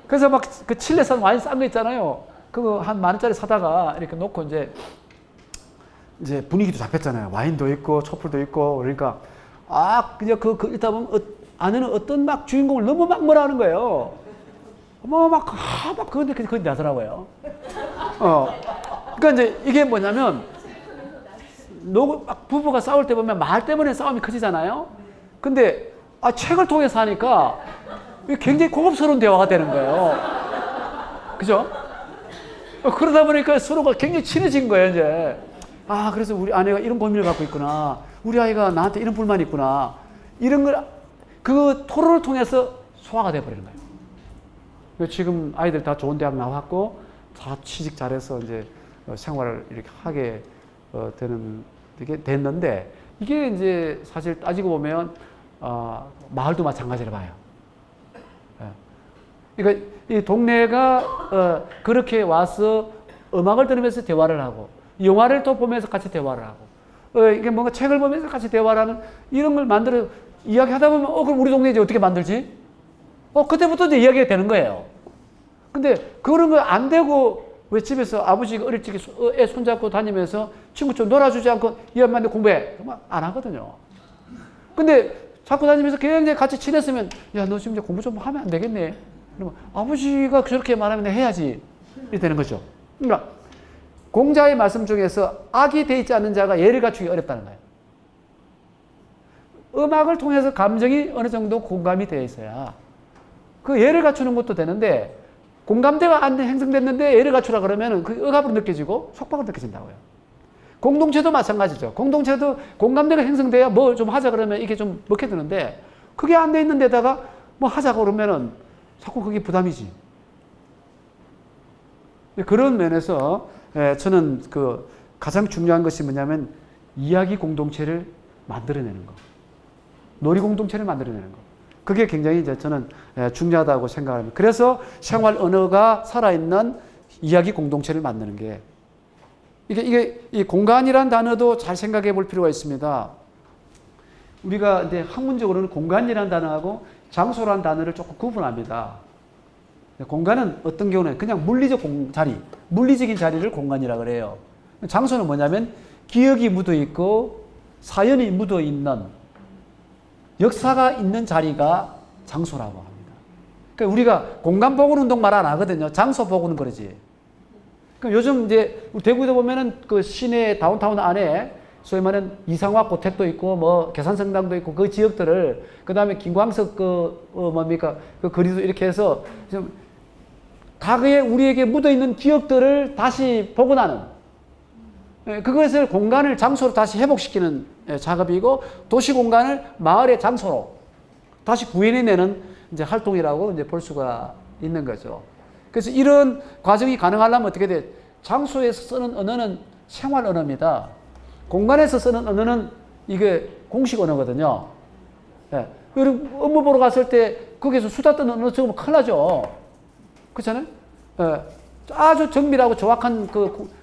그래서 막 그 칠레산 와인 싼 거 있잖아요. 그거 한 10,000원짜리 사다가 이렇게 놓고 이제 분위기도 잡혔잖아요. 와인도 있고 촛불도 있고 그러니까 그냥 그 읽다 보면 안에는 어떤 막 주인공을 너무 막 뭐라 하는 거예요. 그건데 그게 나더라고요. 그러니까 이제 이게 뭐냐면 막 부부가 싸울 때 보면 말 때문에 싸움이 커지잖아요. 근데 책을 통해서 하니까 굉장히 고급스러운 대화가 되는 거예요. 그죠? 그러다 보니까 서로가 굉장히 친해진 거예요, 이제. 그래서 우리 아내가 이런 고민을 갖고 있구나. 우리 아이가 나한테 이런 불만이 있구나. 이런 걸, 그 토론을 통해서 소화가 돼버리는 거예요. 지금 아이들 다 좋은 대학 나왔고, 다 취직 잘해서 이제 생활을 이렇게 하게 이게 됐는데, 이게 이제 사실 따지고 보면, 마을도 마찬가지로 봐요. 그러니까 이 동네가 그렇게 와서 음악을 들으면서 대화를 하고 영화를 또 보면서 같이 대화를 하고 이게 뭔가 책을 보면서 같이 대화를 하는 이런 걸 만들어 이야기하다 보면 그럼 우리 동네 이제 어떻게 만들지? 그때부터 이제 이야기가 되는 거예요. 근데 그런 거 안 되고 왜 집에서 아버지가 어릴 적에 애 손잡고 다니면서 친구 좀 놀아주지 않고 이 엄마한테 공부해? 안 하거든요. 근데 자꾸 다니면서 굉장히 같이 친했으면 야, 너 지금 이제 공부 좀 하면 안 되겠네. 그러면 아버지가 저렇게 말하면 해야지. 이렇게 되는 거죠. 그러니까 공자의 말씀 중에서 악이 돼 있지 않는 자가 예를 갖추기 어렵다는 거예요. 음악을 통해서 감정이 어느 정도 공감이 되어 있어야 그 예를 갖추는 것도 되는데 공감대가 안 형성됐는데 예를 갖추라 그러면 그 억압으로 느껴지고 속박으로 느껴진다고요. 공동체도 마찬가지죠. 공동체도 공감대가 형성돼야 뭐 좀 하자 그러면 이게 좀 먹혀드는데 그게 안 돼 있는 데다가 뭐 하자고 그러면은 자꾸 그게 부담이지. 그런 면에서 저는 그 가장 중요한 것이 뭐냐면 이야기 공동체를 만들어내는 거. 놀이 공동체를 만들어내는 거. 그게 굉장히 이제 저는 중요하다고 생각합니다. 그래서 생활 언어가 살아있는 이야기 공동체를 만드는 게 이게 이 공간이란 단어도 잘 생각해 볼 필요가 있습니다. 우리가 이제 학문적으로는 공간이란 단어하고 장소란 단어를 조금 구분합니다. 공간은 어떤 경우는 그냥 물리적 자리, 물리적인 자리를 공간이라 그래요. 장소는 뭐냐면 기억이 묻어 있고 사연이 묻어 있는 역사가 있는 자리가 장소라고 합니다. 그러니까 우리가 공간 보건 운동 말 안 하거든요. 장소 보고는 그러지. 그럼 요즘 이제 대구에 보면은 그 시내 다운타운 안에 소위 말하는 이상화 고택도 있고 뭐 계산성당도 있고 그 지역들을 그다음에 김광석 그 거리도 이렇게 해서 좀 과거에 우리에게 묻어 있는 기억들을 다시 복원하는 그것을 공간을 장소로 다시 회복시키는 작업이고 도시 공간을 마을의 장소로 다시 구현해내는 이제 활동이라고 이제 볼 수가 있는 거죠. 그래서 이런 과정이 가능하려면 어떻게 돼? 장소에서 쓰는 언어는 생활 언어입니다. 공간에서 쓰는 언어는 이게 공식 언어거든요. 그리고 업무 보러 갔을 때 거기서 수다 떠는 언어 적으면 큰일 나죠. 그렇잖아요? 아주 정밀하고 정확한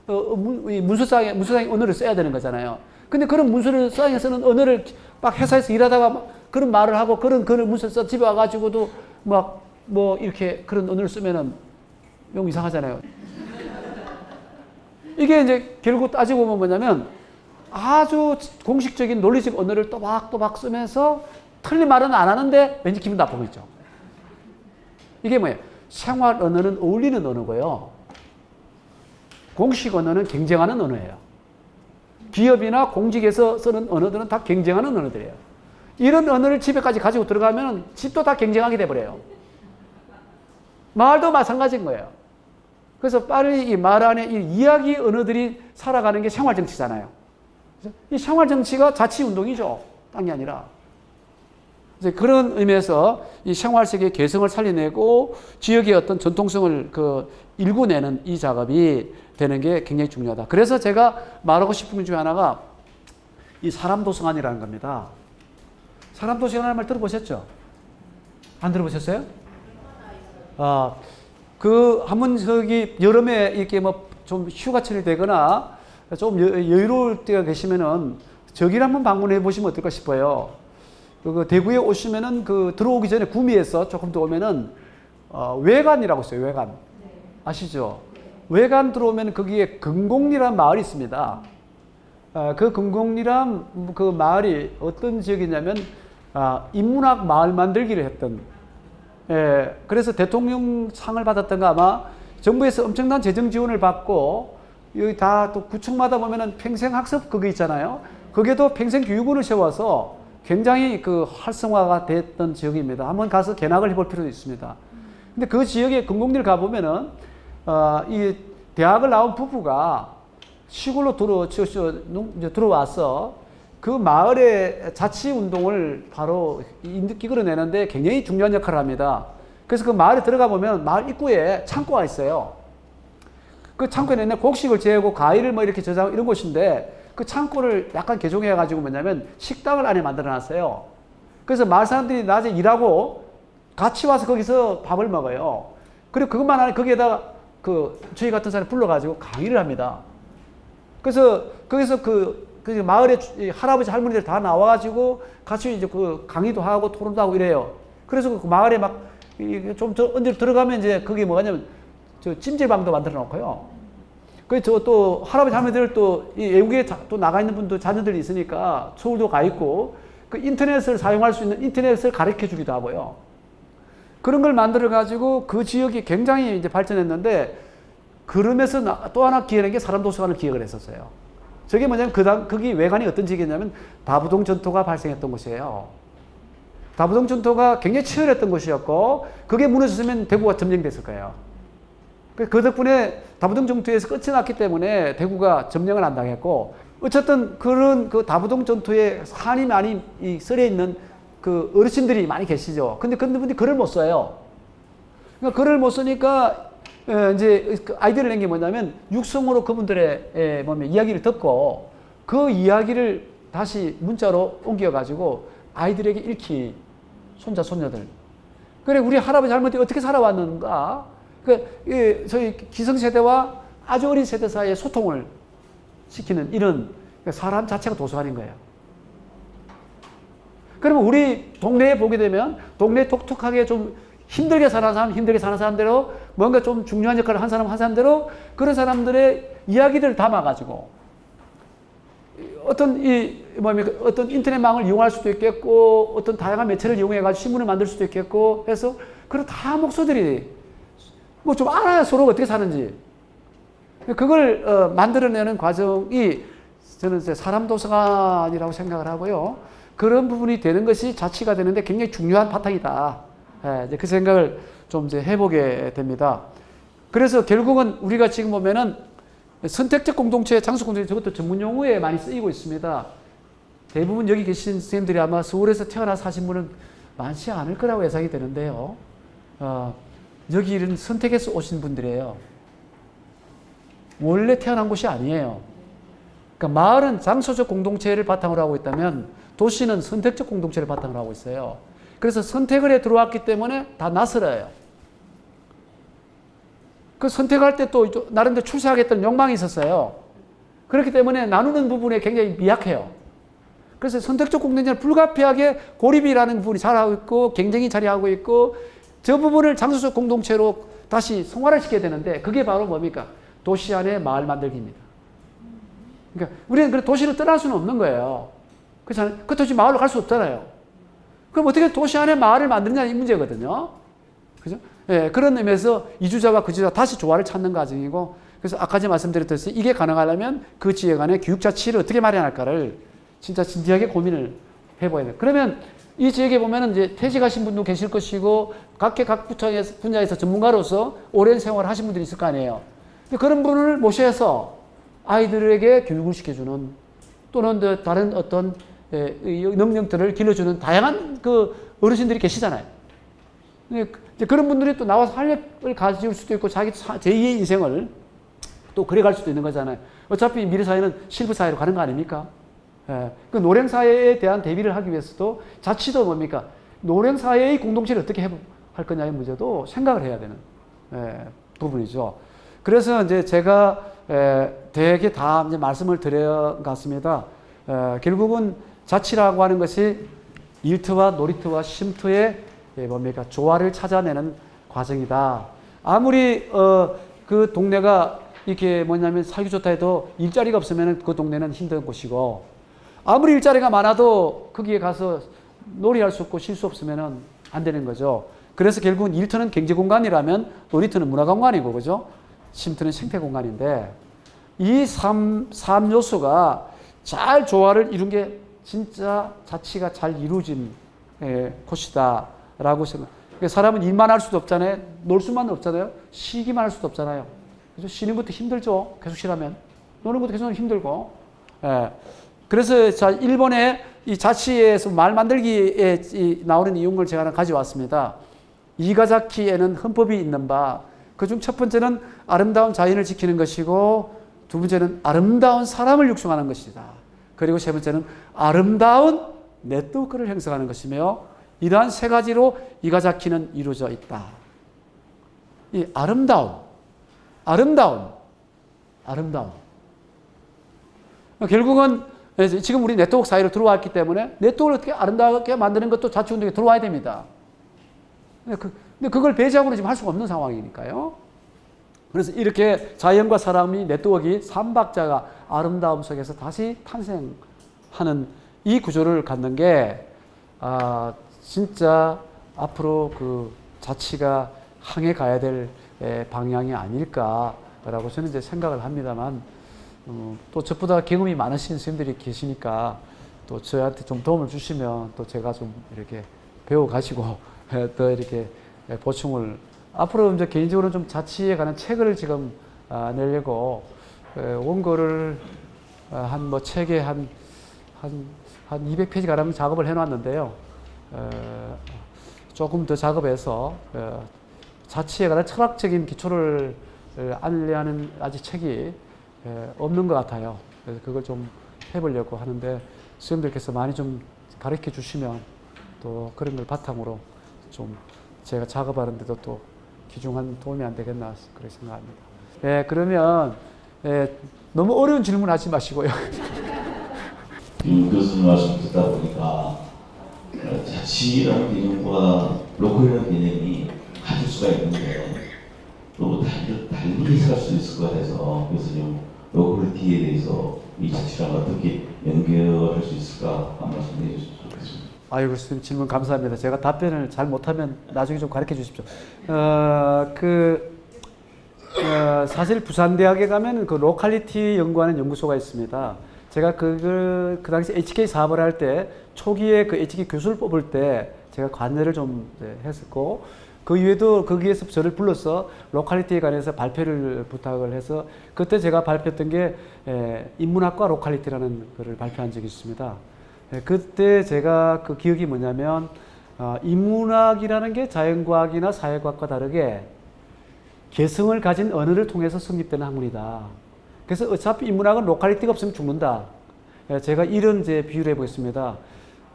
문서상의 언어를 써야 되는 거잖아요. 근데 그런 문서상에 쓰는 언어를 막 회사에서 일하다가 막 그런 말을 하고 그런 문서 써 집에 와가지고도 막 뭐 이렇게 그런 언어를 쓰면은 좀 이상하잖아요. 이게 이제 결국 따지고 보면 뭐냐면 아주 공식적인 논리적 언어를 또박또박 쓰면서 틀린 말은 안 하는데 왠지 기분 나쁘겠죠. 이게 뭐예요? 생활 언어는 어울리는 언어고요. 공식 언어는 경쟁하는 언어예요. 기업이나 공직에서 쓰는 언어들은 다 경쟁하는 언어들이에요. 이런 언어를 집에까지 가지고 들어가면 집도 다 경쟁하게 돼버려요. 말도 마찬가지인 거예요. 그래서 빨리 이 말 안에 이 이야기 언어들이 살아가는 게 생활정치잖아요. 이 생활정치가 자치운동이죠. 딴 게 아니라. 이제 그런 의미에서 이 생활세계의 개성을 살려내고 지역의 어떤 전통성을 일구내는 이 작업이 되는 게 굉장히 중요하다. 그래서 제가 말하고 싶은 것 중에 하나가 이 사람도서관이라는 겁니다. 사람도서관이라는 말 들어보셨죠? 안 들어보셨어요? 한번 여름에 이렇게 좀 휴가철이 되거나 좀 여유로울 때가 계시면은 저기를 한번 방문해 보시면 어떨까 싶어요. 대구에 오시면은 들어오기 전에 구미에서 조금 더 오면은 외관이라고 있어요. 외관. 아시죠? 외관 들어오면 거기에 금곡리라는 마을이 있습니다. 그 금곡리란 그 마을이 어떤 지역이냐면 인문학 마을 만들기를 했던, 그래서 대통령상을 받았던가 아마 정부에서 엄청난 재정 지원을 받고 여기 다 또 구청마다 보면은 평생학습 그거 있잖아요. 거기에도 평생교육원을 세워서 굉장히 활성화가 됐던 지역입니다. 한번 가서 견학을 해볼 필요도 있습니다. 근데 그 지역에 금곡리를 가보면은 이 대학을 나온 부부가 시골로 들어와서 그 마을의 자치운동을 바로 이끌어내는데 굉장히 중요한 역할을 합니다. 그래서 그 마을에 들어가 보면 마을 입구에 창고가 있어요. 그 창고에는 곡식을 재고 과일을 이렇게 저장 이런 곳인데 그 창고를 약간 개종해가지고 뭐냐면 식당을 안에 만들어 놨어요. 그래서 마을 사람들이 낮에 일하고 같이 와서 거기서 밥을 먹어요. 그리고 그것만 아니라 거기에다가 저희 같은 사람이 불러가지고 강의를 합니다. 그래서 거기서 마을의 할아버지 할머니들 다 나와가지고 같이 이제 강의도 하고 토론도 하고 이래요. 그래서 그 마을에 좀 언제 들어가면 이제 그게 뭐냐면 찜질방도 만들어 놓고요. 또 할아버지 할머니들 또 외국에 또 나가 있는 분도 자녀들이 있으니까 서울도 가 있고 인터넷을 사용할 수 있는 인터넷을 가르쳐 주기도 하고요. 그런 걸 만들어 가지고 그 지역이 굉장히 이제 발전했는데 그러면서 또 하나 기획한 게 사람도서관을 기획을 했었어요. 저게 뭐냐면 거기 외관이 어떤 지역이냐면 다부동 전투가 발생했던 곳이에요. 다부동 전투가 굉장히 치열했던 곳이었고 그게 무너졌으면 대구가 점령됐을 거예요. 그 덕분에 다부동 전투에서 끝이 났기 때문에 대구가 점령을 안 당했고 어쨌든 그런 다부동 전투에 한이 많이 썰려 있는 어르신들이 많이 계시죠. 근데 그분들이 글을 못 써요. 그러니까 글을 못 쓰니까 이제 아이디어를 낸 게 뭐냐면 육성으로 그분들의 이야기를 듣고 그 이야기를 다시 문자로 옮겨가지고 아이들에게 읽히 손자 손녀들. 그래 우리 할아버지 할머니 어떻게 살아왔는가? 저희 기성세대와 아주 어린 세대 사이에 소통을 시키는 이런 사람 자체가 도서관인 거예요. 그러면 우리 동네에 보게 되면 동네에 독특하게 좀 힘들게 사는 사람, 힘들게 사는 사람대로 뭔가 좀 중요한 역할을 한 사람, 한 사람대로 그런 사람들의 이야기들을 담아가지고 어떤 인터넷망을 이용할 수도 있겠고 어떤 다양한 매체를 이용해가지고 신문을 만들 수도 있겠고 해서 그런 다 목소들이 좀 알아야 서로 어떻게 사는지 그걸 만들어내는 과정이 저는 이제 사람도서관이라고 생각을 하고요. 그런 부분이 되는 것이 자치가 되는데 굉장히 중요한 바탕이다. 이제 그 생각을 좀 이제 해보게 됩니다. 그래서 결국은 우리가 지금 보면은 선택적 공동체, 장수 공동체 저것도 전문 용어에 많이 쓰이고 있습니다. 대부분 여기 계신 선생님들이 아마 서울에서 태어나서 하신 분은 많지 않을 거라고 예상이 되는데요. 여기는 선택해서 오신 분들이에요. 원래 태어난 곳이 아니에요. 그러니까 마을은 장소적 공동체를 바탕으로 하고 있다면 도시는 선택적 공동체를 바탕으로 하고 있어요. 그래서 선택을 해 들어왔기 때문에 다 낯설어요. 그 선택할 때 또 나름대로 출세하겠다는 욕망이 있었어요. 그렇기 때문에 나누는 부분에 굉장히 미약해요. 그래서 선택적 공동체는 불가피하게 고립이라는 부분이 자라고 있고 경쟁이 자리하고 있고 저 부분을 장소적 공동체로 다시 성화를 시켜야 되는데 그게 바로 뭡니까? 도시 안에 마을 만들기입니다. 그러니까 우리는 그 도시를 떠날 수는 없는 거예요. 그렇잖아요. 그 도시 마을로 갈 수 없잖아요. 그럼 어떻게 도시 안에 마을을 만드느냐 이 문제거든요. 그죠? 예, 그런 의미에서 이주자와 거주자가 다시 조화를 찾는 과정이고, 그래서 아까 전에 말씀드렸듯이 이게 가능하려면 그 지역 간의 교육자치를 어떻게 마련할까를 진짜 진지하게 고민을 해봐야 돼요. 그러면 이 지역에 보면은 이제 퇴직하신 분도 계실 것이고, 각 분야에서 전문가로서 오랜 생활을 하신 분들이 있을 거 아니에요. 그런 분을 모셔서 아이들에게 교육을 시켜주는, 또는 다른 어떤 능력들을 길러주는 다양한 그 어르신들이 계시잖아요. 그런 분들이 또 나와서 활력을 가질 수도 있고, 자기 제2의 인생을 또 그래갈 수도 있는 거잖아요. 어차피 미래 사회는 실부 사회로 가는 거 아닙니까? 예. 그 노령 사회에 대한 대비를 하기 위해서도 자치도 뭡니까? 노령 사회의 공동체를 어떻게 할 거냐의 문제도 생각을 해야 되는 부분이죠. 그래서 이제 제가 되게 다 이제 말씀을 드려갔습니다. 결국은 자치라고 하는 것이 일터와 놀이터와 쉼터의 뭡니까? 조화를 찾아내는 과정이다. 아무리 그 동네가 이렇게 뭐냐면 살기 좋다 해도 일자리가 없으면 그 동네는 힘든 곳이고, 아무리 일자리가 많아도 거기에 가서 놀이할 수 없고 쉴 수 없으면 안 되는 거죠. 그래서 결국은 일터는 경제 공간이라면 놀이터는 문화 공간이고, 그죠? 쉼터는 생태 공간인데, 이 3 요소가 잘 조화를 이룬 게 진짜 자치가 잘 이루어진 곳이다 라고 생각. 사람은 일만 할 수도 없잖아요. 놀 수만 없잖아요. 쉬기만 할 수도 없잖아요. 그래서 쉬는 것도 힘들죠. 계속 쉬라면. 노는 것도 계속 힘들고. 그래서 자, 일본의 이 자치에서 말 만들기에 나오는 이용을 제가 하나 가져왔습니다. 이가자키에는 헌법이 있는 바, 그중 첫 번째는 아름다운 자연을 지키는 것이고, 두 번째는 아름다운 사람을 육성하는 것이다. 그리고 세 번째는 아름다운 네트워크를 형성하는 것이며, 이러한 세 가지로 이가자키는 이루어져 있다. 이 아름다움. 결국은 지금 우리 네트워크 사회로 들어왔기 때문에 네트워크를 어떻게 아름답게 만드는 것도 자치운동에 들어와야 됩니다. 근데 그걸 배제하고는 지금 할 수가 없는 상황이니까요. 그래서 이렇게 자연과 사람이 네트워크가 삼박자가 아름다움 속에서 다시 탄생하는 이 구조를 갖는 게 진짜 앞으로 그 자치가 향해 가야 될 방향이 아닐까라고 저는 이제 생각을 합니다만, 또 저보다 경험이 많으신 선생님들이 계시니까 또 저한테 좀 도움을 주시면 또 제가 좀 이렇게 배워가지고 더 이렇게 보충을, 앞으로 이제 개인적으로 좀 자치에 관한 책을 지금 내려고 원고를 한 책에 한 200페이지 가량 작업을 해놨는데요. 조금 더 작업해서 자치에 관한 철학적인 기초를 알려하는 아직 책이 없는 것 같아요. 그래서 그걸 좀 해보려고 하는데, 선생님들께서 많이 좀 가르쳐 주시면 또 그런 걸 바탕으로 좀 제가 작업하는데도 또 귀중한 도움이 안 되겠나 그렇게 생각합니다. 그러면 너무 어려운 질문 하지 마시고요. 교수님 말씀 듣다 보니까 자치라는 개념과 로컬이라는 개념이 가질 수가 있는데 너무 달리 살 수 있을 것 같아서, 그래서 좀 로컬리티에 대해서 이 자치랑 어떻게 연결할 수 있을까 한 말씀 해주시면 좋겠습니다. 아이고, 선생님 질문 감사합니다. 제가 답변을 잘 못하면 나중에 좀 가르쳐 주십시오. 사실 부산대학에 가면 그 로컬리티 연구하는 연구소가 있습니다. 제가 그 당시 HK 사업을 할 때 초기에 그 HK 교수를 뽑을 때 제가 관여를 좀 했었고, 그 이외에도 거기에서 저를 불러서 로컬리티에 관해서 발표를 부탁을 해서, 그때 제가 발표했던 게 인문학과 로컬리티라는 것을 발표한 적이 있습니다. 그때 제가 그 기억이 뭐냐면, 인문학이라는 게 자연과학이나 사회과학과 다르게 개성을 가진 언어를 통해서 성립되는 학문이다. 그래서 어차피 인문학은 로컬리티가 없으면 죽는다. 제가 이런 이제 비유를 해보겠습니다.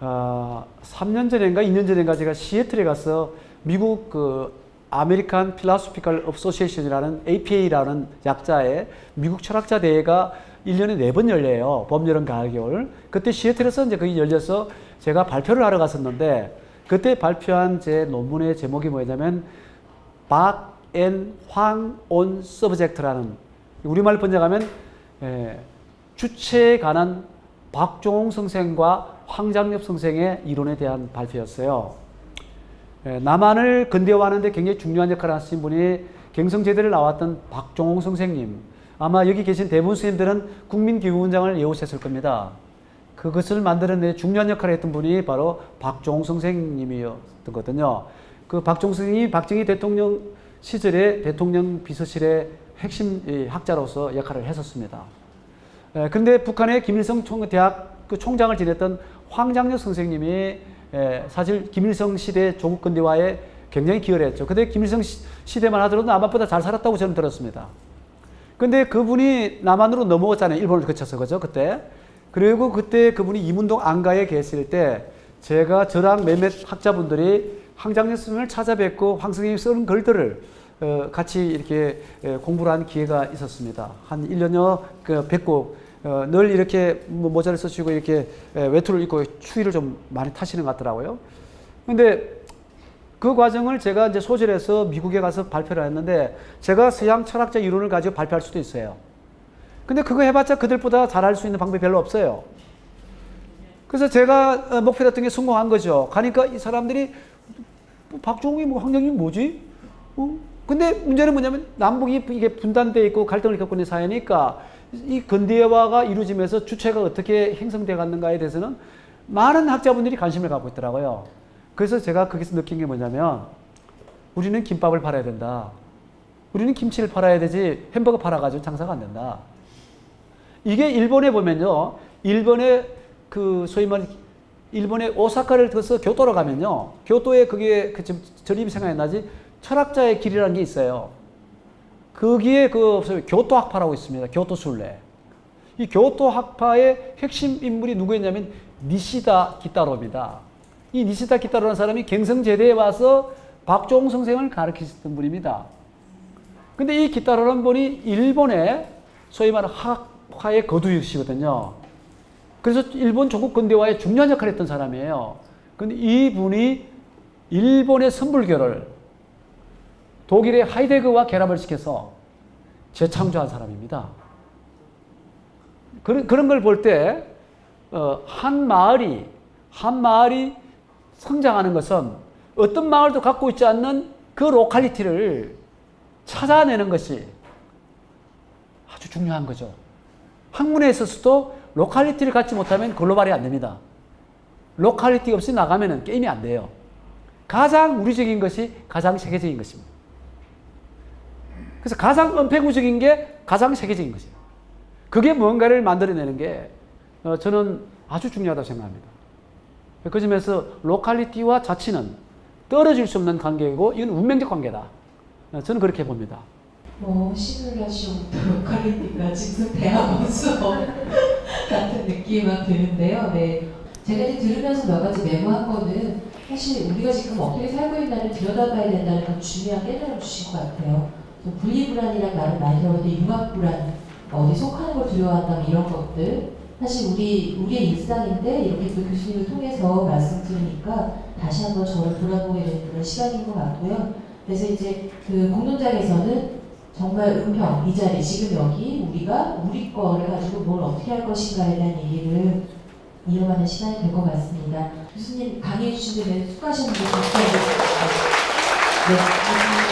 3년 전인가 2년 전인가 제가 시애틀에 가서 미국 그 아메리칸 필라소피컬 어소시에이션이라는 APA라는 약자의 미국 철학자 대회가 1년에 4번 열려요. 봄, 여름, 가을, 겨울. 그때 시애틀에서 이제 거기 열려서 제가 발표를 하러 갔었는데, 그때 발표한 제 논문의 제목이 뭐냐면 박 앤 황 온 서브젝트라는, 우리말 번역하면 주체에 관한 박종홍 선생과 황장엽 선생의 이론에 대한 발표였어요. 남한을 근대화하는 데 굉장히 중요한 역할을 하신 분이 경성제대를 나왔던 박종홍 선생님. 아마 여기 계신 대부분 선생님들은 국민기후원장을 외우셨을 겁니다. 그것을 만드는 데 중요한 역할을 했던 분이 바로 박종홍 선생님이었던 거거든요. 그 박종홍 선생님이 박정희 대통령 시절에 대통령 비서실의 핵심 학자로서 역할을 했었습니다. 그런데 북한의 김일성 대학 그 총장을 지냈던 황장엽 선생님이 사실 김일성 시대 조국 근대화에 굉장히 기여를 했죠. 근데 김일성 시대만 하더라도 남한보다 잘 살았다고 저는 들었습니다. 근데 그분이 남한으로 넘어갔잖아요. 일본을 거쳐서, 그죠? 그때. 그리고 그때 그분이 이문동 안가에 계실 때 저랑 몇몇 학자분들이 황장엽 선생님을 찾아뵙고 황 선생님이 쓰는 글들을 같이 이렇게 공부를 한 기회가 있었습니다. 한 1년여 뵙고 늘 이렇게 모자를 쓰시고 이렇게 외투를 입고 추위를 좀 많이 타시는 것 같더라고요. 근데 그 과정을 제가 이제 소질해서 미국에 가서 발표를 했는데 제가 서양 철학자 이론을 가지고 발표할 수도 있어요. 근데 그거 해봤자 그들보다 잘할 수 있는 방법이 별로 없어요. 그래서 제가 목표했던 게 성공한 거죠. 가니까 이 사람들이 박종욱이 뭐 황정이 뭐지? 근데 문제는 뭐냐면 남북이 이게 분단되어 있고 갈등을 겪고 있는 사회니까 이 근대화가 이루어지면서 주체가 어떻게 형성되어 갔는가에 대해서는 많은 학자분들이 관심을 갖고 있더라고요. 그래서 제가 거기서 느낀 게 뭐냐면 우리는 김밥을 팔아야 된다. 우리는 김치를 팔아야 되지 햄버거 팔아가지고 장사가 안 된다. 이게 일본에 보면요. 일본의 그 소위 말하는 일본의 오사카를 들어서 교토로 가면요. 교토에 그게 그 지금 저림이 생각이 나지 철학자의 길이라는 게 있어요. 거기에 교토학파라고 있습니다. 교토순례. 이 교토학파의 핵심 인물이 누구였냐면 니시다 기타로입니다. 이 니시다 기타로라는 사람이 경성제대에 와서 박종홍 선생을 가르치셨던 분입니다. 근데 이 기타로라는 분이 일본의 소위 말하는 학파의 거두이시거든요. 그래서 일본 조국 근대화에 중요한 역할을 했던 사람이에요. 근데 이분이 일본의 선불교를 독일의 하이데거와 결합을 시켜서 재창조한 사람입니다. 그런 걸 볼 때, 한 마을이 성장하는 것은 어떤 마을도 갖고 있지 않는 그 로컬리티를 찾아내는 것이 아주 중요한 거죠. 학문에 있어서도 로컬리티를 갖지 못하면 글로벌이 안 됩니다. 로컬리티 없이 나가면 게임이 안 돼요. 가장 우리적인 것이 가장 세계적인 것입니다. 그래서 가장 은폐구적인 게 가장 세계적인 것이에요. 그게 뭔가를 만들어내는 게 저는 아주 중요하다고 생각합니다. 그 점에서 로컬리티와 자치는 떨어질 수 없는 관계이고 이건 운명적 관계다. 저는 그렇게 봅니다. 시뮬레이션부터 로컬리티가 지금 대학원 수업 같은 느낌만 드는데요. 네. 제가 이제 들으면서 몇 가지 메모한 거는 사실 우리가 지금 어떻게 살고 있나를 들여다봐야 된다는 건 중요한 깨달음 주신 것 같아요. 분리불안이라는 말을 많이 들었는데 융합불안, 어디 속하는 걸 두려워한다 이런 것들 사실 우리의 일상인데 이렇게 또 교수님을 통해서 말씀 들으니까 다시 한번 저를 돌아보게 되는 그런 시간인 것 같고요. 그래서 이제 그 공동장에서는 정말 은평, 이 자리, 지금 여기 우리가 우리 거를 가지고 뭘 어떻게 할 것인가에 대한 얘기를 이어가는 시간이 될 것 같습니다. 교수님 강의해 주신 데에 수고하셨는데 감사드립니다. 네.